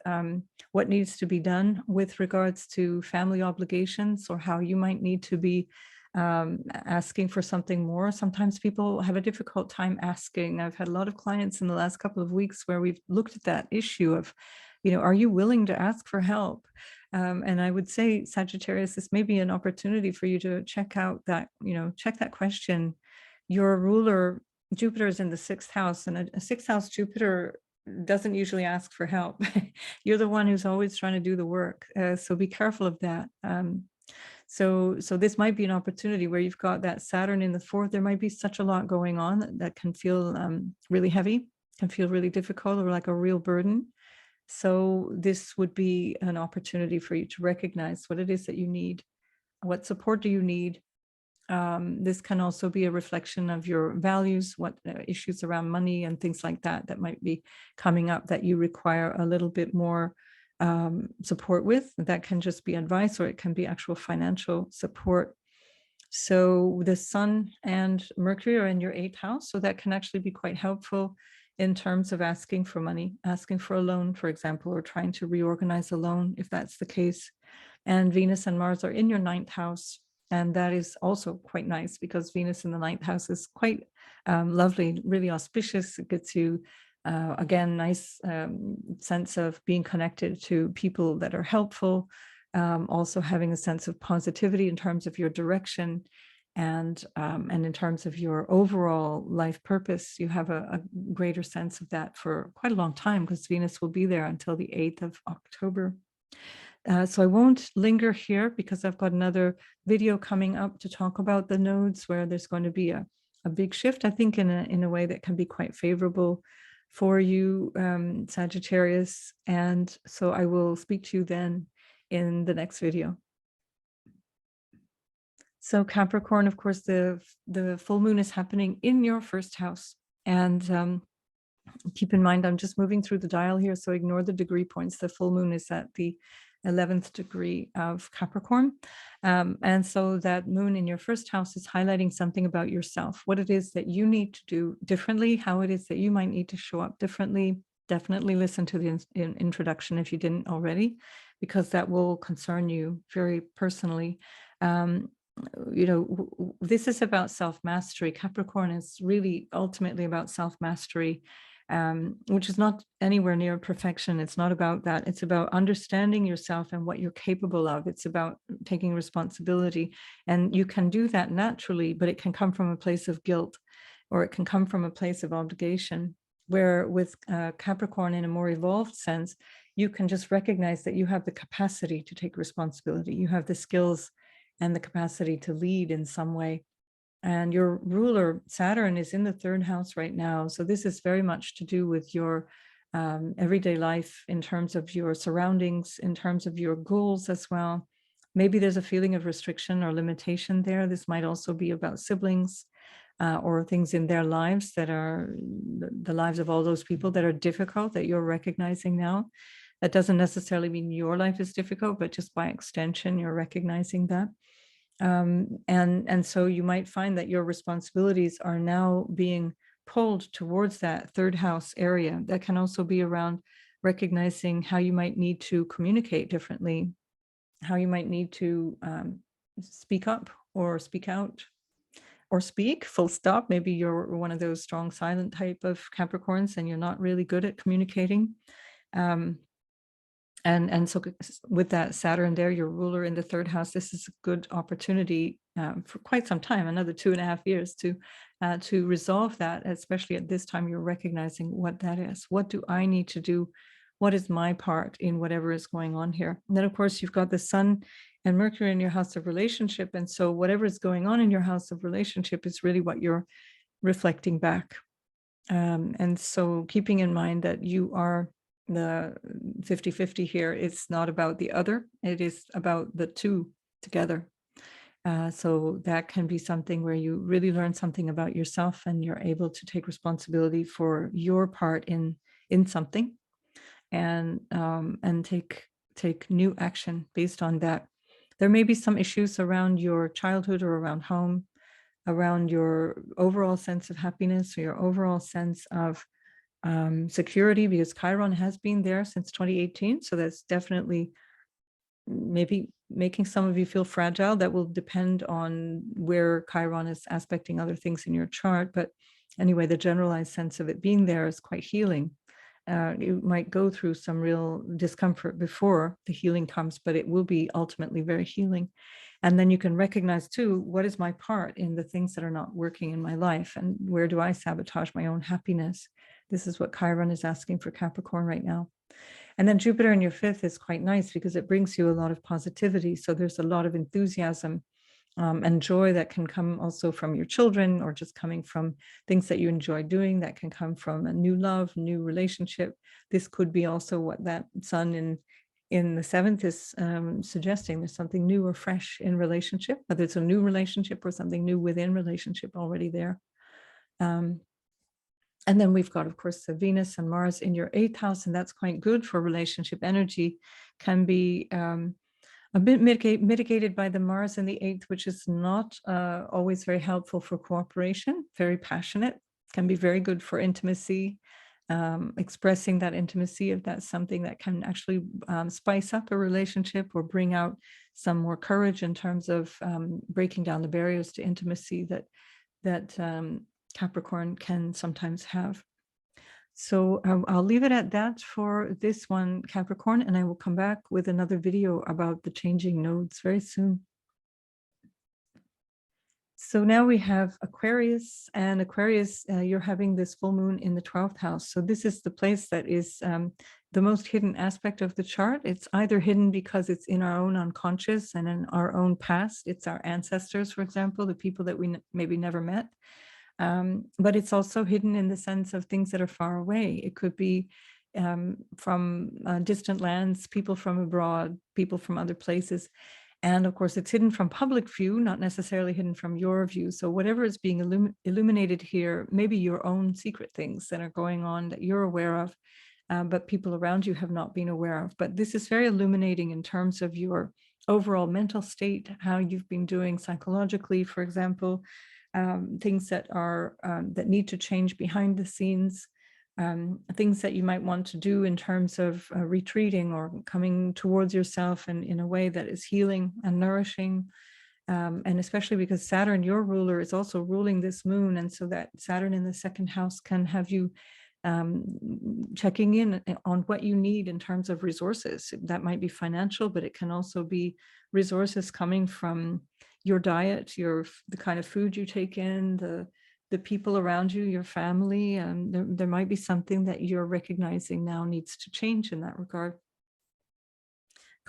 what needs to be done with regards to family obligations, or how you might need to be asking for something more. Sometimes people have a difficult time asking. I've had a lot of clients in the last couple of weeks where we've looked at that issue of, are you willing to ask for help? And I would say, Sagittarius, this may be an opportunity for you to check out that, check that question. Your ruler, Jupiter, is in the 6th house, and a 6th house Jupiter doesn't usually ask for help. You're the one who's always trying to do the work. So be careful of that. So this might be an opportunity where you've got that Saturn in the 4th. There might be such a lot going on that can feel really heavy, can feel really difficult, or like a real burden. So this would be an opportunity for you to recognize what it is that you need. What support do you need? This can also be a reflection of your values, what issues around money and things like that might be coming up that you require a little bit more support with. That can just be advice, or it can be actual financial support. So the Sun and Mercury are in your 8th house, so that can actually be quite helpful in terms of asking for money, asking for a loan, for example, or trying to reorganize a loan if that's the case. And Venus and Mars are in your 9th house. And that is also quite nice, because Venus in the 9th house is quite lovely, really auspicious. It gets you, again, nice sense of being connected to people that are helpful, also having a sense of positivity in terms of your direction, and in terms of your overall life purpose. You have a greater sense of that for quite a long time, because Venus will be there until the 8th of October. So I won't linger here, because I've got another video coming up to talk about the nodes, where there's going to be a big shift, I think, in a way that can be quite favorable for you, Sagittarius. And so I will speak to you then in the next video. So Capricorn, of course, the full moon is happening in your 1st house. And keep in mind, I'm just moving through the dial here, so ignore the degree points. The full moon is at the 11th degree of Capricorn. And so that moon in your 1st house is highlighting something about yourself, what it is that you need to do differently, how it is that you might need to show up differently. Definitely listen to the introduction if you didn't already, because that will concern you very personally. This is about self-mastery. Capricorn is really ultimately about self-mastery. which is not anywhere near perfection. It's not about that. It's about understanding yourself and what you're capable of. It's about taking responsibility. And you can do that naturally, but it can come from a place of guilt, or it can come from a place of obligation, where with Capricorn in a more evolved sense, you can just recognize that you have the capacity to take responsibility. You have the skills and the capacity to lead in some way. And your ruler, Saturn, is in the third house right now. So this is very much to do with your everyday life, in terms of your surroundings, in terms of your goals as well. Maybe there's a feeling of restriction or limitation there. This might also be about siblings or things in their lives that are the lives of all those people that are difficult, that you're recognizing now. That doesn't necessarily mean your life is difficult, but just by extension, you're recognizing that. And so you might find that your responsibilities are now being pulled towards that third house area. That can also be around recognizing how you might need to communicate differently, how you might need to speak up or speak out, or speak, full stop. Maybe you're one of those strong silent type of Capricorns and you're not really good at communicating. And so with that Saturn there, your ruler in the third house, this is a good opportunity for quite some time, another 2.5 years, to resolve that, especially at this time. You're recognizing what that is. What do I need to do? What is my part in whatever is going on here? And then, of course, you've got the Sun and Mercury in your house of relationship. And so whatever is going on in your house of relationship is really what you're reflecting back. And so keeping in mind that you are the 50-50 here, it's not about the other, it is about the two together. So that can be something where you really learn something about yourself and you're able to take responsibility for your part in something, and take new action based on that. There may be some issues around your childhood or around home, around your overall sense of happiness or your overall sense of security, because Chiron has been there since 2018. So that's definitely maybe making some of you feel fragile. That will depend on where Chiron is aspecting other things in your chart. But anyway, the generalized sense of it being there is quite healing. You might go through some real discomfort before the healing comes, but it will be ultimately very healing. And then you can recognize too, what is my part in the things that are not working in my life, and where do I sabotage my own happiness? This is what Chiron is asking for Capricorn right now. And then Jupiter in your fifth is quite nice because it brings you a lot of positivity. So there's a lot of enthusiasm and joy that can come also from your children, or just coming from things that you enjoy doing, that can come from a new love, new relationship. This could be also what that Sun in the seventh is suggesting. There's something new or fresh in relationship, whether it's a new relationship or something new within relationship already there. And then we've got, of course, the Venus and Mars in your eighth house, and that's quite good for relationship energy. Can be a bit mitigated by the Mars in the eighth, which is not always very helpful for cooperation, very passionate, can be very good for intimacy, expressing that intimacy, if that's something that can actually spice up a relationship or bring out some more courage in terms of breaking down the barriers to intimacy that Capricorn can sometimes have. So I'll leave it at that for this one, Capricorn, and I will come back with another video about the changing nodes very soon. So now we have Aquarius, and Aquarius, you're having this full moon in the 12th house. So this is the place that is the most hidden aspect of the chart. It's either hidden because it's in our own unconscious and in our own past. It's our ancestors, for example, the people that we maybe never met. But it's also hidden in the sense of things that are far away. It could be from distant lands, people from abroad, people from other places. And of course, it's hidden from public view, not necessarily hidden from your view. So whatever is being illuminated here, maybe your own secret things that are going on that you're aware of, but people around you have not been aware of. But this is very illuminating in terms of your overall mental state, how you've been doing psychologically, for example, things that are that need to change behind the scenes, things that you might want to do in terms of retreating or coming towards yourself and in a way that is healing and nourishing. And especially because Saturn, your ruler, is also ruling this moon. And so that Saturn in the second house can have you checking in on what you need in terms of resources. That might be financial, but it can also be resources coming from your diet, the kind of food you take in, the people around you, your family. There might be something that you're recognizing now needs to change in that regard.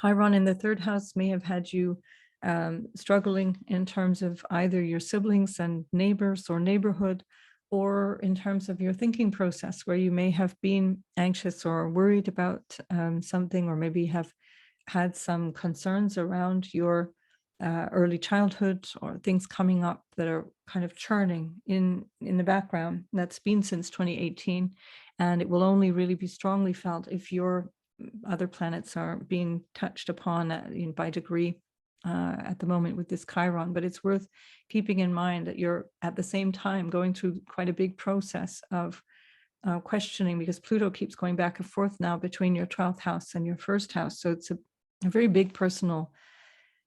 Chiron in the third house may have had you struggling in terms of either your siblings and neighbors or neighborhood, or in terms of your thinking process, where you may have been anxious or worried about something, or maybe have had some concerns around your early childhood, or things coming up that are kind of churning in the background. That's been since 2018, and it will only really be strongly felt if your other planets are being touched upon by degree at the moment with this Chiron. But it's worth keeping in mind that you're at the same time going through quite a big process of questioning, because Pluto keeps going back and forth now between your 12th house and your first house. So it's a very big personal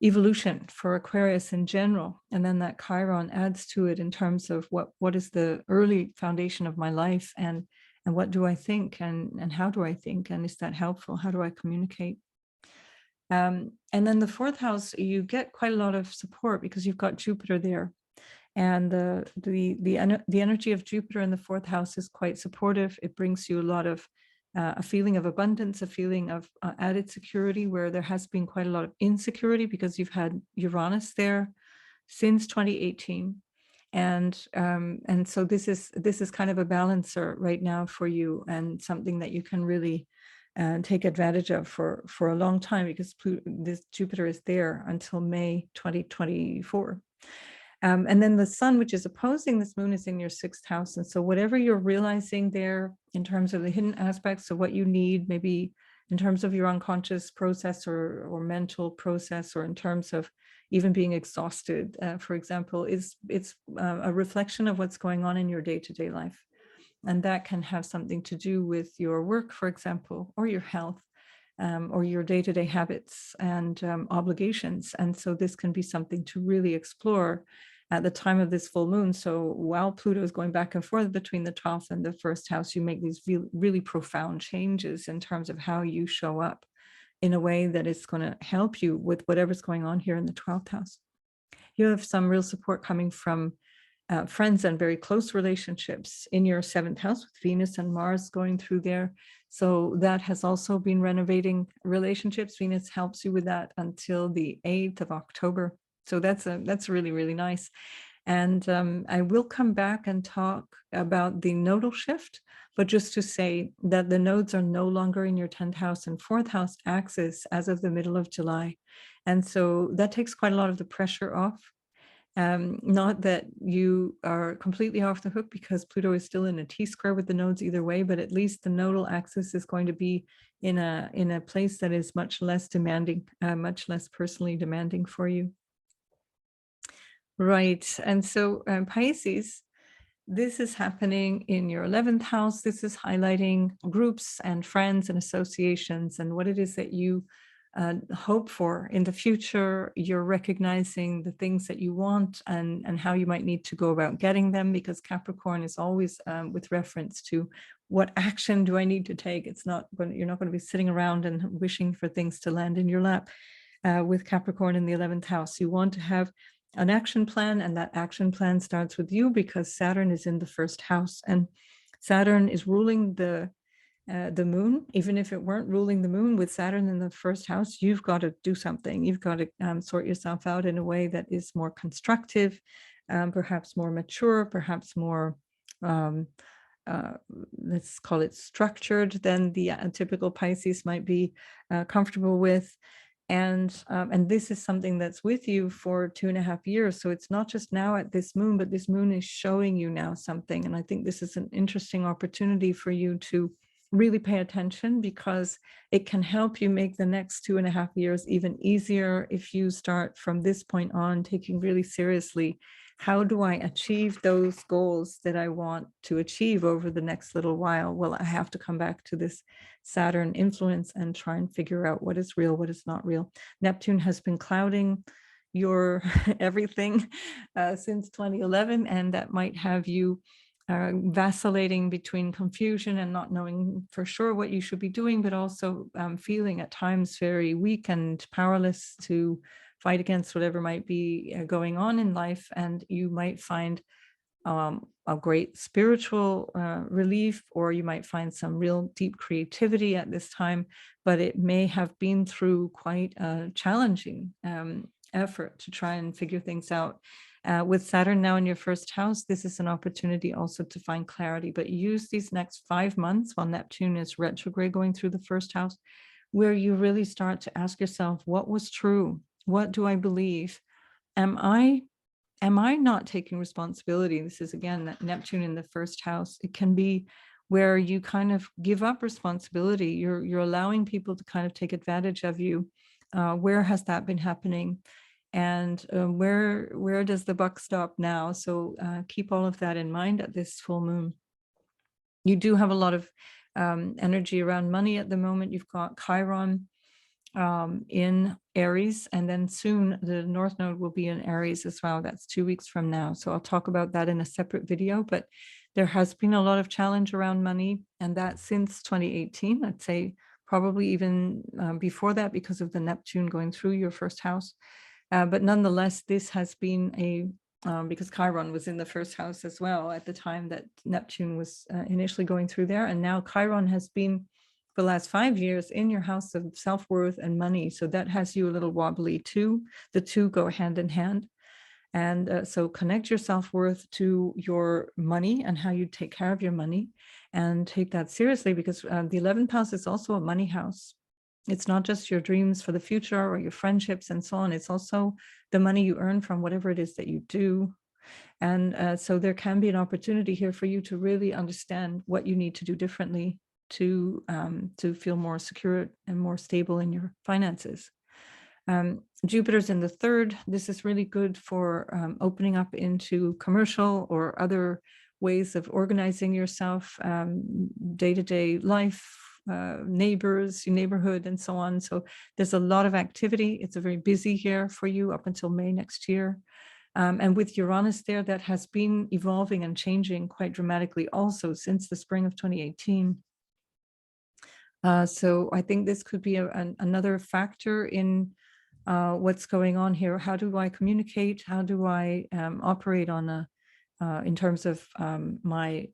evolution for Aquarius in general. And then that Chiron adds to it in terms of what is the early foundation of my life, and what do I think, and how do I think, and is that helpful? How do I communicate? And then the fourth house, you get quite a lot of support because you've got Jupiter there. And the energy of Jupiter in the fourth house is quite supportive. It brings you a lot of a feeling of abundance, a feeling of added security, where there has been quite a lot of insecurity because you've had Uranus there since 2018. And so this is kind of a balancer right now for you, and something that you can really take advantage of for a long time, because this Jupiter is there until May 2024. And then the sun, which is opposing this moon, is in your sixth house. And so whatever you're realizing there in terms of the hidden aspects of what you need, maybe in terms of your unconscious process or mental process, or in terms of even being exhausted, for example, it's a reflection of what's going on in your day-to-day life. And that can have something to do with your work, for example, or your health, or your day-to-day habits and obligations. And so this can be something to really explore at the time of this full moon. So while Pluto is going back and forth between the 12th and the first house, you make these really profound changes in terms of how you show up in a way that is going to help you with whatever's going on here in the 12th house. You have some real support coming from friends and very close relationships in your seventh house, with Venus and Mars going through there. So that has also been renovating relationships. Venus helps you with that until the 8th of October. So that's really, really nice. And I will come back and talk about the nodal shift, but just to say that the nodes are no longer in your 10th house and 4th house axis as of the middle of July. And so that takes quite a lot of the pressure off. Not that you are completely off the hook, because Pluto is still in a T-square with the nodes either way, but at least the nodal axis is going to be in a place that is much less demanding, much less personally demanding for you. Right. And so Pisces, this is happening in your 11th house. This is highlighting groups and friends and associations and what it is that you hope for in the future. You're recognizing the things that you want and how you might need to go about getting them, because Capricorn is always with reference to what action do I need to take. You're not going to be sitting around and wishing for things to land in your lap. With Capricorn in the 11th house, you want to have an action plan, and that action plan starts with you, because Saturn is in the first house, and Saturn is ruling the moon. Even if it weren't ruling the moon, with Saturn in the first house, you've got to do something. You've got to sort yourself out in a way that is more constructive, perhaps more mature, perhaps more let's call it structured than the typical Pisces might be comfortable with. And this is something that's with you for 2.5 years. So it's not just now at this moon, but this moon is showing you now something. And I think this is an interesting opportunity for you to really pay attention, because it can help you make the next 2.5 years even easier if you start from this point on taking really seriously, how do I achieve those goals that I want to achieve over the next little while? Well, I have to come back to this Saturn influence and try and figure out what is real, what is not real. Neptune has been clouding your everything since 2011, and that might have you vacillating between confusion and not knowing for sure what you should be doing, but also feeling at times very weak and powerless to fight against whatever might be going on in life. And you might find a great spiritual relief, or you might find some real deep creativity at this time, but it may have been through quite a challenging effort to try and figure things out. With Saturn now in your first house, this is an opportunity also to find clarity, but use these next 5 months while Neptune is retrograde going through the first house, where you really start to ask yourself, what was true? What do I believe? Am I not taking responsibility? This is again that Neptune in the first house. It can be where you kind of give up responsibility. You're allowing people to kind of take advantage of you. Where has that been happening? And where does the buck stop now? So keep all of that in mind at this full moon. You do have a lot of energy around money at the moment. You've got Chiron in Aries, and then soon the North Node will be in Aries as well. That's 2 weeks from now. So I'll talk about that in a separate video, but there has been a lot of challenge around money, and that since 2018, I'd say probably even before that, because of the Neptune going through your first house. But nonetheless, this has been because Chiron was in the first house as well at the time that Neptune was initially going through there. And now Chiron has been for the last 5 years in your house of self-worth and money. So that has you a little wobbly too. The two go hand in hand. And so connect your self-worth to your money and how you take care of your money, and take that seriously, because the 11th house is also a money house. It's not just your dreams for the future or your friendships and so on. It's also the money you earn from whatever it is that you do. And so there can be an opportunity here for you to really understand what you need to do differently to feel more secure and more stable in your finances. Jupiter's in the third. This is really good for opening up into commercial or other ways of organizing yourself, day-to-day life, neighbors, your neighborhood, and so on. So there's a lot of activity. It's a very busy year for you up until May next year. And with Uranus there, that has been evolving and changing quite dramatically also since the spring of 2018. So I think this could be another factor in what's going on here. How do I communicate? How do I operate on in terms of my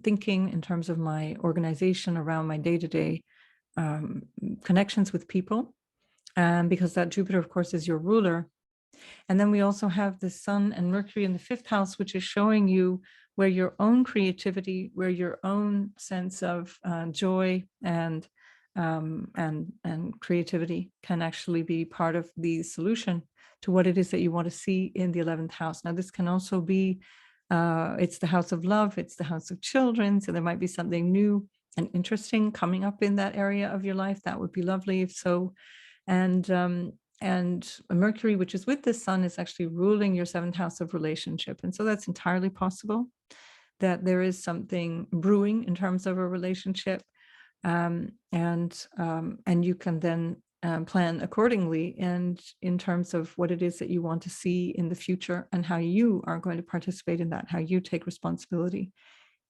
thinking, in terms of my organization around my day-to-day connections with people? Because that Jupiter, of course, is your ruler. And then we also have the Sun and Mercury in the 5th house, which is showing you where your own creativity, where your own sense of joy and creativity can actually be part of the solution to what it is that you want to see in the 11th house. Now, this can also be, it's the house of love, it's the house of children. So there might be something new and interesting coming up in that area of your life. That would be lovely if so. And Mercury, which is with the Sun, is actually ruling your 7th house of relationship. And so that's entirely possible that there is something brewing in terms of a relationship. And you can then plan accordingly, and in terms of what it is that you want to see in the future and how you are going to participate in that, how you take responsibility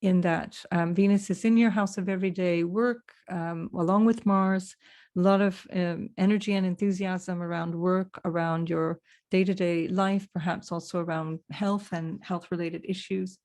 in that. Venus is in your house of everyday work, along with Mars. A lot of energy and enthusiasm around work, around your day-to-day life, perhaps also around health and health-related issues.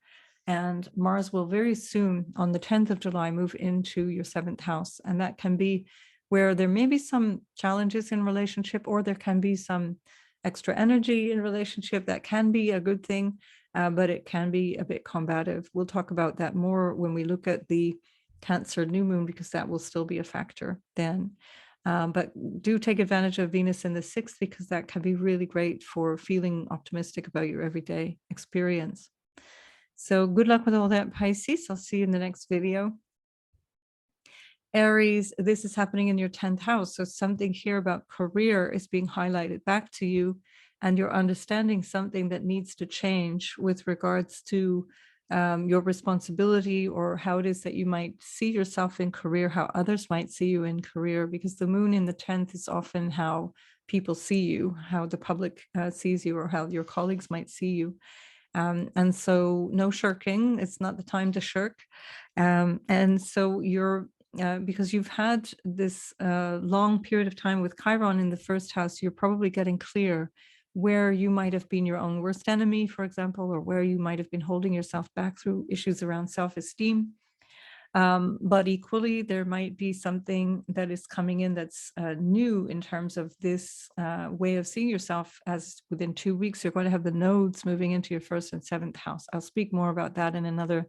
And Mars will very soon, on the 10th of July, move into your 7th house. And that can be where there may be some challenges in relationship, or there can be some extra energy in relationship. That can be a good thing, but it can be a bit combative. We'll talk about that more when we look at the Cancer new moon, because that will still be a factor then. But do take advantage of Venus in the 6th, because that can be really great for feeling optimistic about your everyday experience. So good luck with all that, Pisces. I'll see you in the next video. Aries, this is happening in your 10th house. So something here about career is being highlighted back to you, and you're understanding something that needs to change with regards to your responsibility, or how it is that you might see yourself in career, how others might see you in career, because the moon in the 10th is often how people see you, how the public sees you, or how your colleagues might see you. And so no shirking. It's not the time to shirk. And so you're, because you've had this long period of time with Chiron in the first house, you're probably getting clear where you might have been your own worst enemy, for example, or where you might have been holding yourself back through issues around self-esteem. But equally, there might be something that is coming in that's new in terms of this way of seeing yourself, as within 2 weeks, you're going to have the nodes moving into your first and seventh house. I'll speak more about that in another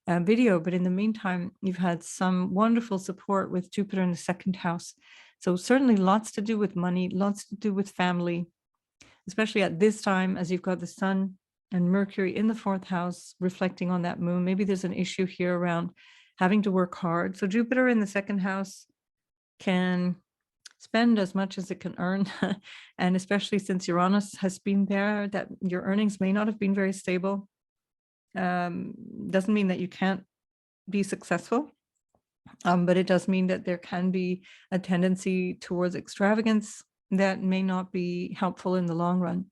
video, but in the meantime, you've had some wonderful support with Jupiter in the second house. So certainly lots to do with money, lots to do with family, especially at this time, as you've got the Sun and Mercury in the fourth house, reflecting on that moon. Maybe there's an issue here around having to work hard. So Jupiter in the second house can spend as much as it can earn. And especially since Uranus has been there, that your earnings may not have been very stable. Doesn't mean that you can't be successful, but it does mean that there can be a tendency towards extravagance that may not be helpful in the long run.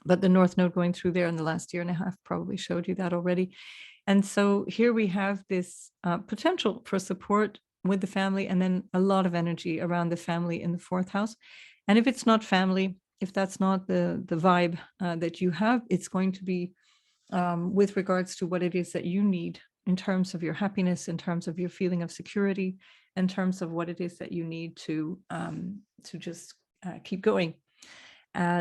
But the North Node going through there in the last year and a half probably showed you that already. And so here we have this potential for support with the family, and then a lot of energy around the family in the fourth house. And if it's not family, if that's not the vibe that you have, it's going to be with regards to what it is that you need in terms of your happiness, in terms of your feeling of security, in terms of what it is that you need to just keep going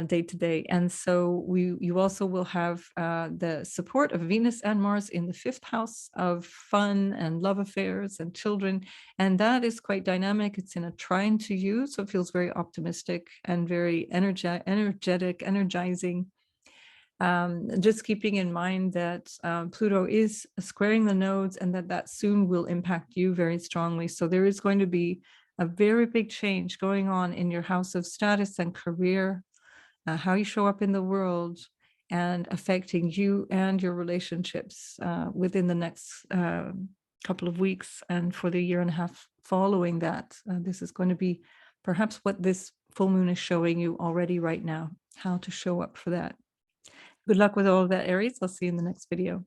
day to day. And so you also will have the support of Venus and Mars in the fifth house of fun and love affairs and children. And that is quite dynamic. It's in a trine to you, so it feels very optimistic and very energetic, energizing. Just keeping in mind that Pluto is squaring the nodes, and that soon will impact you very strongly. So there is going to be a very big change going on in your house of status and career, how you show up in the world, and affecting you and your relationships within the next couple of weeks and for the year and a half following that. This is going to be perhaps what this full moon is showing you already right now, how to show up for that. Good luck with all of that, Aries. I'll see you in the next video.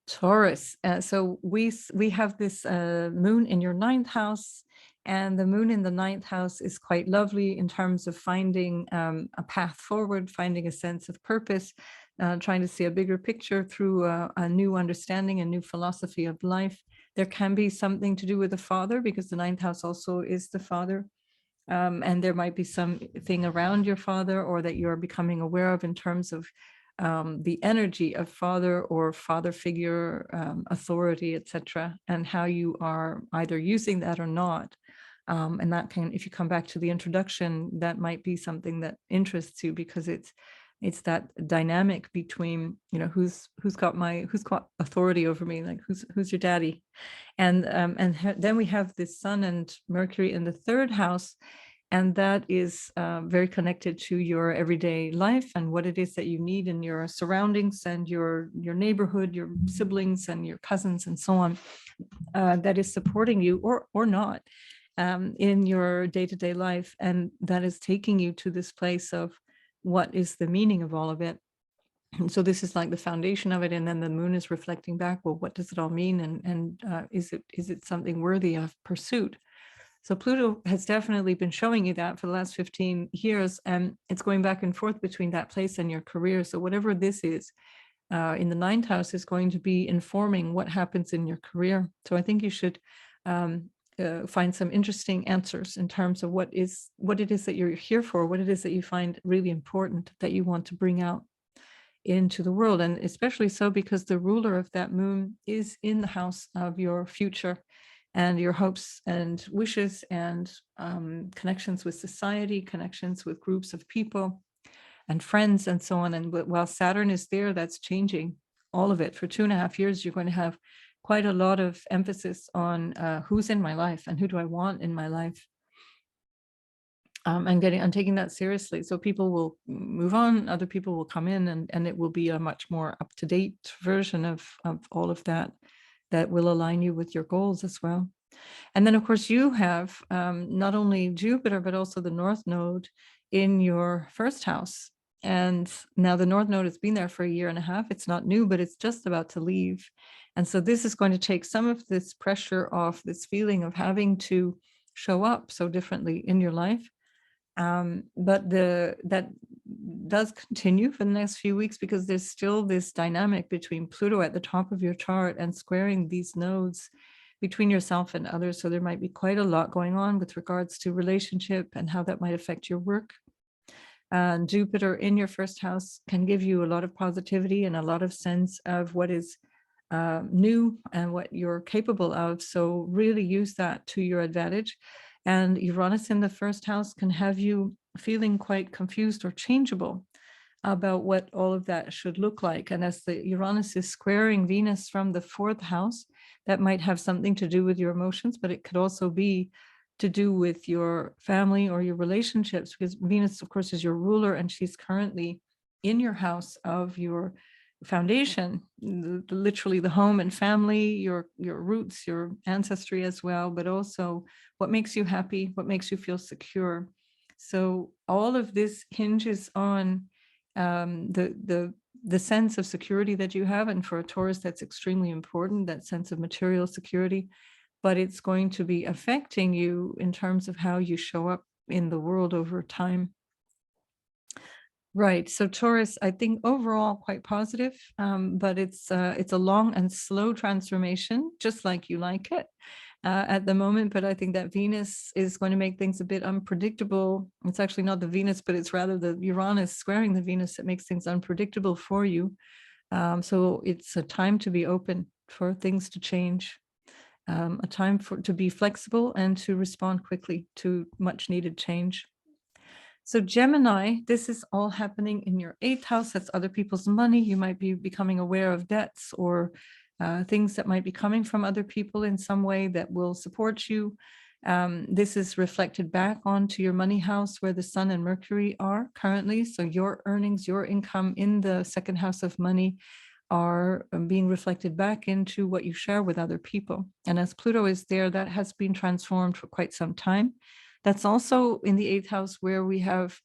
Taurus. So we have this moon in your ninth house, and the moon in the ninth house is quite lovely in terms of finding a path forward, finding a sense of purpose, trying to see a bigger picture through a new understanding, a new philosophy of life. There can be something to do with the father, because the ninth house also is the father. And there might be something around your father, or that you're becoming aware of in terms of the energy of father or father figure, authority, etc., and how you are either using that or not. And that can, if you come back to the introduction, that might be something that interests you, because it's that dynamic between, you know, who's got authority over me, like who's your daddy. And then we have this Sun and Mercury in the third house, and that is very connected to your everyday life and what it is that you need in your surroundings and your neighborhood, your siblings and your cousins and so on, that is supporting you or not in your day-to-day life. And that is taking you to this place of what is the meaning of all of it. And so this is like the foundation of it, and then the moon is reflecting back, well, what does it all mean, and is it something worthy of pursuit? So Pluto has definitely been showing you that for the last 15 years, and it's going back and forth between that place and your career. So whatever this is in the ninth house is going to be informing what happens in your career. So I think you should find some interesting answers in terms of what it is that you're here for, what it is that you find really important, that you want to bring out into the world. And especially so because the ruler of that moon is in the house of your future and your hopes and wishes and connections with society, connections with groups of people and friends and so on. And while Saturn is there, that's changing all of it. For 2.5 years, you're going to have quite a lot of emphasis on who's in my life and who do I want in my life. And taking that seriously. So people will move on, other people will come in, and it will be a much more up-to-date version of all of that will align you with your goals as well. And then of course you have not only Jupiter, but also the North Node in your first house. And now the North Node has been there for 1.5 years. It's not new, but it's just about to leave. And so this is going to take some of this pressure off, this feeling of having to show up so differently in your life. But that does continue for the next few weeks, because there's still this dynamic between Pluto at the top of your chart and squaring these nodes between yourself and others. So there might be quite a lot going on with regards to relationship and how that might affect your work. Jupiter in your first house can give you a lot of positivity and a lot of sense of what is new and what you're capable of. So really use that to your advantage. And Uranus in the first house can have you feeling quite confused or changeable about what all of that should look like. And as the Uranus is squaring Venus from the 4th house, that might have something to do with your emotions, but it could also be to do with your family or your relationships, because Venus, of course, is your ruler, and she's currently in your house of your foundation, literally the home and family, your roots, your ancestry as well, but also what makes you happy, what makes you feel secure. So all of this hinges on the sense of security that you have. And for a Taurus, that's extremely important, that sense of material security, but it's going to be affecting you in terms of how you show up in the world over time. Right. So Taurus, I think overall quite positive, but it's a long and slow transformation, just like you like it at the moment. But I think that Venus is going to make things a bit unpredictable. It's actually not the Venus, but it's rather the Uranus squaring the Venus that makes things unpredictable for you. So it's a time to be open for things to change, a time to be flexible and to respond quickly to much needed change. So Gemini, this is all happening in your 8th house. That's other people's money. You might be becoming aware of debts or things that might be coming from other people in some way that will support you. This is reflected back onto your money house where the Sun and Mercury are currently. So your earnings, your income in the 2nd house of money are being reflected back into what you share with other people. And as Pluto is there, that has been transformed for quite some time. That's also in the 8th house where we have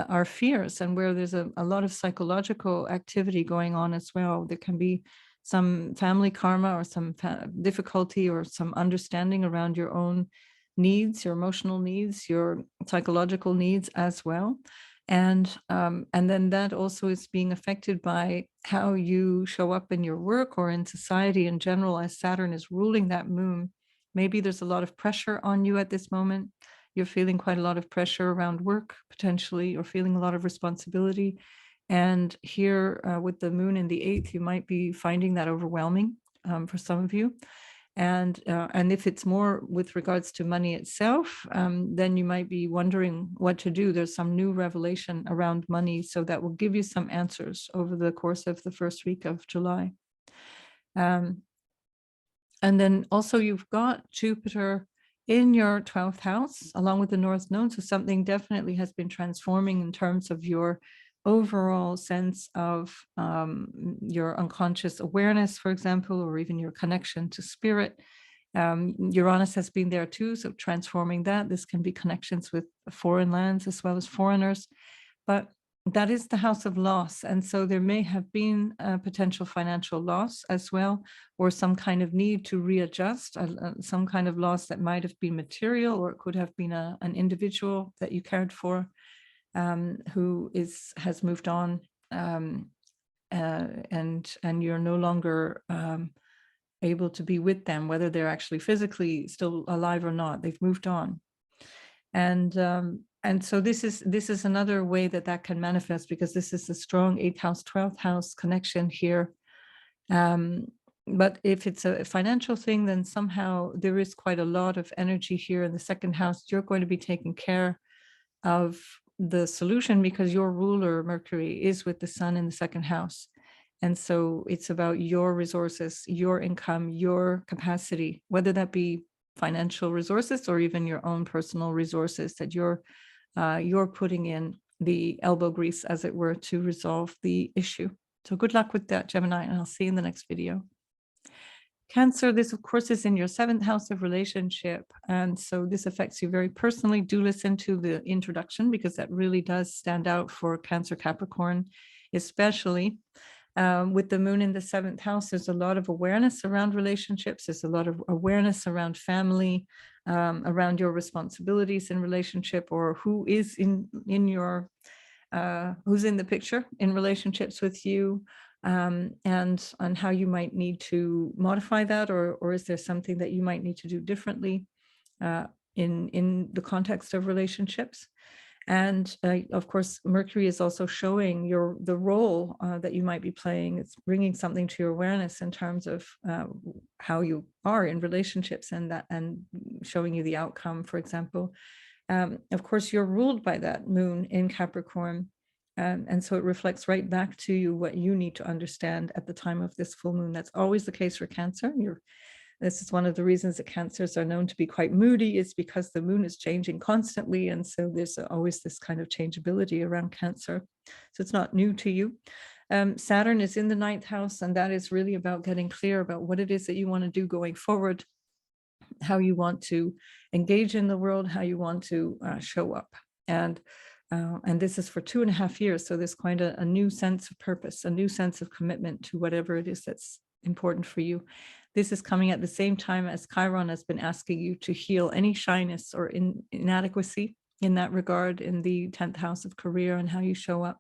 our fears and where there's a lot of psychological activity going on as well. There can be some family karma or some difficulty or some understanding around your own needs, your emotional needs, your psychological needs as well. And then that also is being affected by how you show up in your work or in society in general, as Saturn is ruling that moon. Maybe there's a lot of pressure on you at this moment. You're feeling quite a lot of pressure around work, potentially, or feeling a lot of responsibility. And here with the moon in the 8th, you might be finding that overwhelming for some of you. And if it's more with regards to money itself, then you might be wondering what to do. There's some new revelation around money, so that will give you some answers over the course of the first week of July. And then also you've got Jupiter in your 12th house, along with the North Node. So something definitely has been transforming in terms of your overall sense of your unconscious awareness, for example, or even your connection to spirit. Uranus has been there too, so transforming that. This can be connections with foreign lands as well as foreigners, but that is the house of loss. And so there may have been a potential financial loss as well, or some kind of need to readjust, some kind of loss that might have been material, or it could have been an individual that you cared for who has moved on, and you're no longer able to be with them, whether they're actually physically still alive or not. They've moved on. And so this is another way that can manifest, because this is a strong 8th house, 12th house connection here. But if it's a financial thing, then somehow there is quite a lot of energy here in the 2nd house. You're going to be taking care of the solution, because your ruler, Mercury, is with the Sun in the 2nd house. And so it's about your resources, your income, your capacity, whether that be financial resources or even your own personal resources that you're putting in the elbow grease, as it were, to resolve the issue. So good luck with that, Gemini, and I'll see you in the next video. Cancer, this of course is in your 7th house of relationship. And so this affects you very personally. Do listen to the introduction because that really does stand out for Cancer-Capricorn, especially. With the moon in the 7th house, there's a lot of awareness around relationships. There's a lot of awareness around family, around your responsibilities in relationship, or who is in your who's in the picture in relationships with you, and on how you might need to modify that, or is there something that you might need to do differently in the context of relationships. And of course, Mercury is also showing the role that you might be playing. It's bringing something to your awareness in terms of how you are in relationships, and showing you the outcome, for example. Of course, you're ruled by that moon in Capricorn. And so it reflects right back to you what you need to understand at the time of this full moon. That's always the case for Cancer. This is one of the reasons that Cancers are known to be quite moody, is because the moon is changing constantly. And so there's always this kind of changeability around Cancer. So it's not new to you. Saturn is in the 9th house, and that is really about getting clear about what it is that you want to do going forward, how you want to engage in the world, how you want to show up. And this is for 2.5 years. So there's quite a new sense of purpose, a new sense of commitment to whatever it is that's important for you. This is coming at the same time as Chiron has been asking you to heal any shyness or inadequacy in that regard in the 10th house of career and how you show up.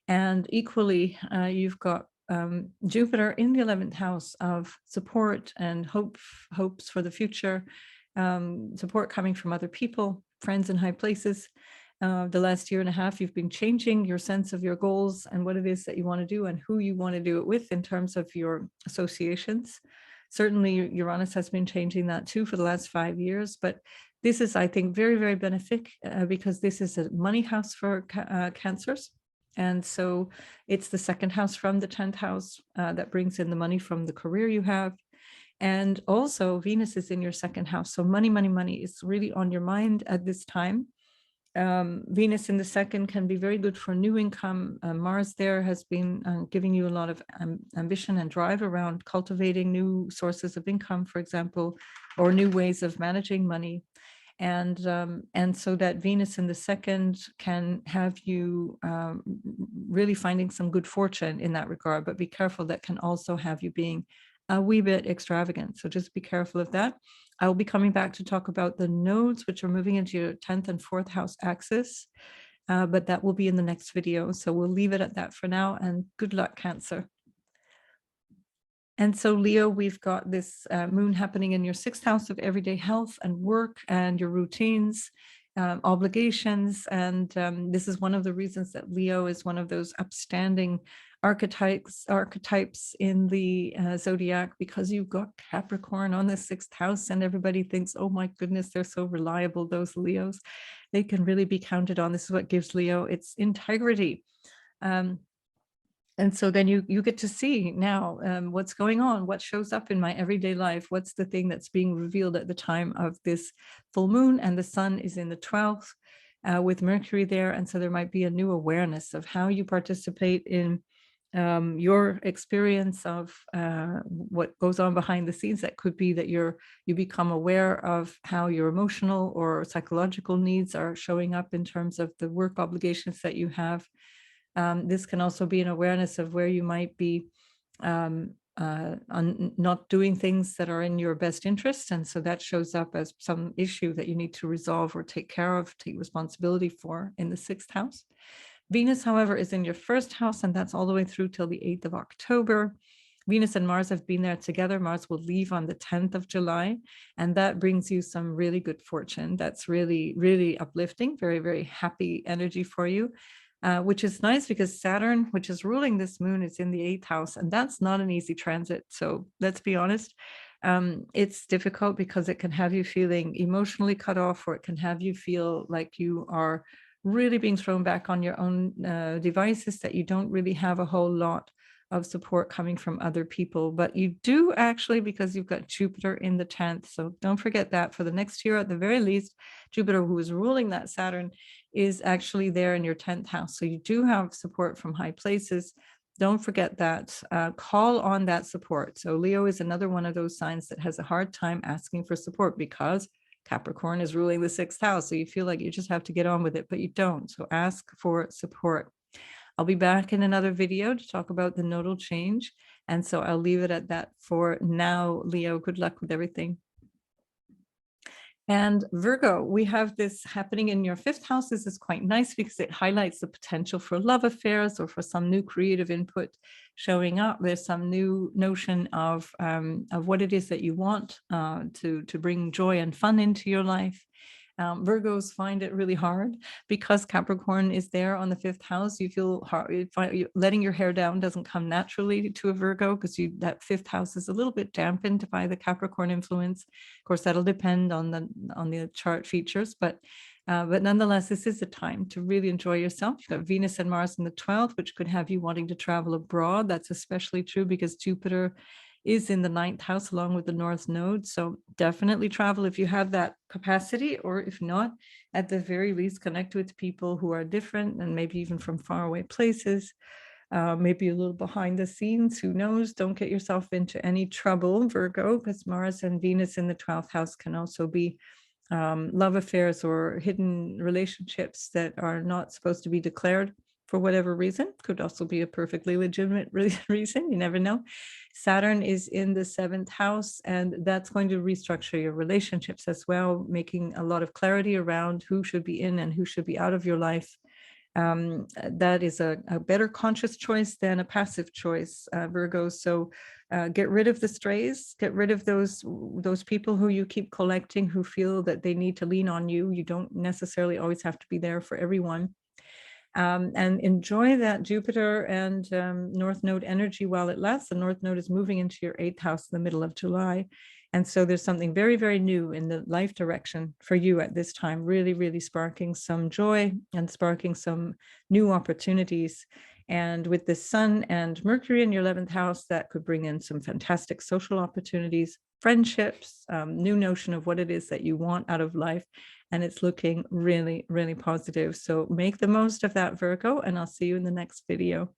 And equally, you've got Jupiter in the 11th house of support and hopes for the future, support coming from other people, friends in high places. The last 1.5 years, you've been changing your sense of your goals and what it is that you want to do and who you want to do it with in terms of your associations. Certainly, Uranus has been changing that too for the last 5 years. But this is, I think, very, very benefic because this is a money house for Cancers. And so it's the 2nd house from the 10th house that brings in the money from the career you have. And also Venus is in your 2nd house. So money is really on your mind at this time. Venus in the 2nd can be very good for new income. Mars there has been giving you a lot of ambition and drive around cultivating new sources of income, for example, or new ways of managing money. And so that Venus in the 2nd can have you really finding some good fortune in that regard, but be careful, that can also have you being a wee bit extravagant. So just be careful of that. I will be coming back to talk about the nodes, which are moving into your 10th and 4th house axis, but that will be in the next video. So we'll leave it at that for now, and good luck, Cancer. And so Leo, we've got this moon happening in your 6th house of everyday health and work and your routines, obligations. And this is one of the reasons that Leo is one of those upstanding archetypes in the zodiac, because you've got Capricorn on the 6th house, and everybody thinks, oh my goodness, they're so reliable, those Leos. They can really be counted on. This is what gives Leo its integrity. And so then you get to see now what's going on, what shows up in my everyday life, what's the thing that's being revealed at the time of this full moon, and the sun is in the 12th with Mercury there. And so there might be a new awareness of how you participate in your experience of what goes on behind the scenes. That could be that you become aware of how your emotional or psychological needs are showing up in terms of the work obligations that you have. This can also be an awareness of where you might be not doing things that are in your best interest. And so that shows up as some issue that you need to resolve or take care of, take responsibility for in the 6th house. Venus, however, is in your 1st house, and that's all the way through till the 8th of October. Venus and Mars have been there together. Mars will leave on the 10th of July, and that brings you some really good fortune. That's really, really uplifting, very, very happy energy for you. Which is nice because Saturn, which is ruling this moon, is in the 8th house, and that's not an easy transit. So let's be honest, it's difficult because it can have you feeling emotionally cut off, or it can have you feel like you are really being thrown back on your own devices, that you don't really have a whole lot of support coming from other people. But you do actually, because you've got Jupiter in the 10th. So don't forget that for the next year, at the very least, Jupiter, who is ruling that Saturn, is actually there in your 10th house. So you do have support from high places. don't forget that. Call on that support. So Leo is another one of those signs that has a hard time asking for support because Capricorn is ruling the 6th house. So you feel like you just have to get on with it, but you don't. So ask for support. I'll be back in another video to talk about the nodal change. And so I'll leave it at that for now, Leo. Good luck with everything. And Virgo, we have this happening in your 5th house. This is quite nice because it highlights the potential for love affairs or for some new creative input showing up. There's some new notion of what it is that you want to bring joy and fun into your life. Virgos find it really hard because Capricorn is there on the 5th house. You feel hard, letting your hair down doesn't come naturally to a Virgo because that 5th house is a little bit dampened by the Capricorn influence. Of course, that'll depend on the chart features, but nonetheless, this is a time to really enjoy yourself. You've got Venus and Mars in the 12th, which could have you wanting to travel abroad. That's especially true because Jupiter is in the 9th house along with the North Node. So definitely travel if you have that capacity, or if not, at the very least, connect with people who are different and maybe even from faraway places, maybe a little behind the scenes, who knows? Don't get yourself into any trouble, Virgo, because Mars and Venus in the 12th house can also be love affairs or hidden relationships that are not supposed to be declared for whatever reason. Could also be a perfectly legitimate reason. You never know. Saturn is in the 7th house, and that's going to restructure your relationships as well, making a lot of clarity around who should be in and who should be out of your life. That is a better conscious choice than a passive choice, Virgo. So get rid of the strays, get rid of those people who you keep collecting, who feel that they need to lean on you. You don't necessarily always have to be there for everyone. And enjoy that Jupiter and North Node energy while it lasts. The North Node is moving into your 8th house in the middle of July. And so there's something very, very new in the life direction for you at this time, really, really sparking some joy and sparking some new opportunities. And with the Sun and Mercury in your 11th house, that could bring in some fantastic social opportunities, friendships, new notion of what it is that you want out of life. And it's looking really, really positive. So make the most of that, Virgo, and I'll see you in the next video.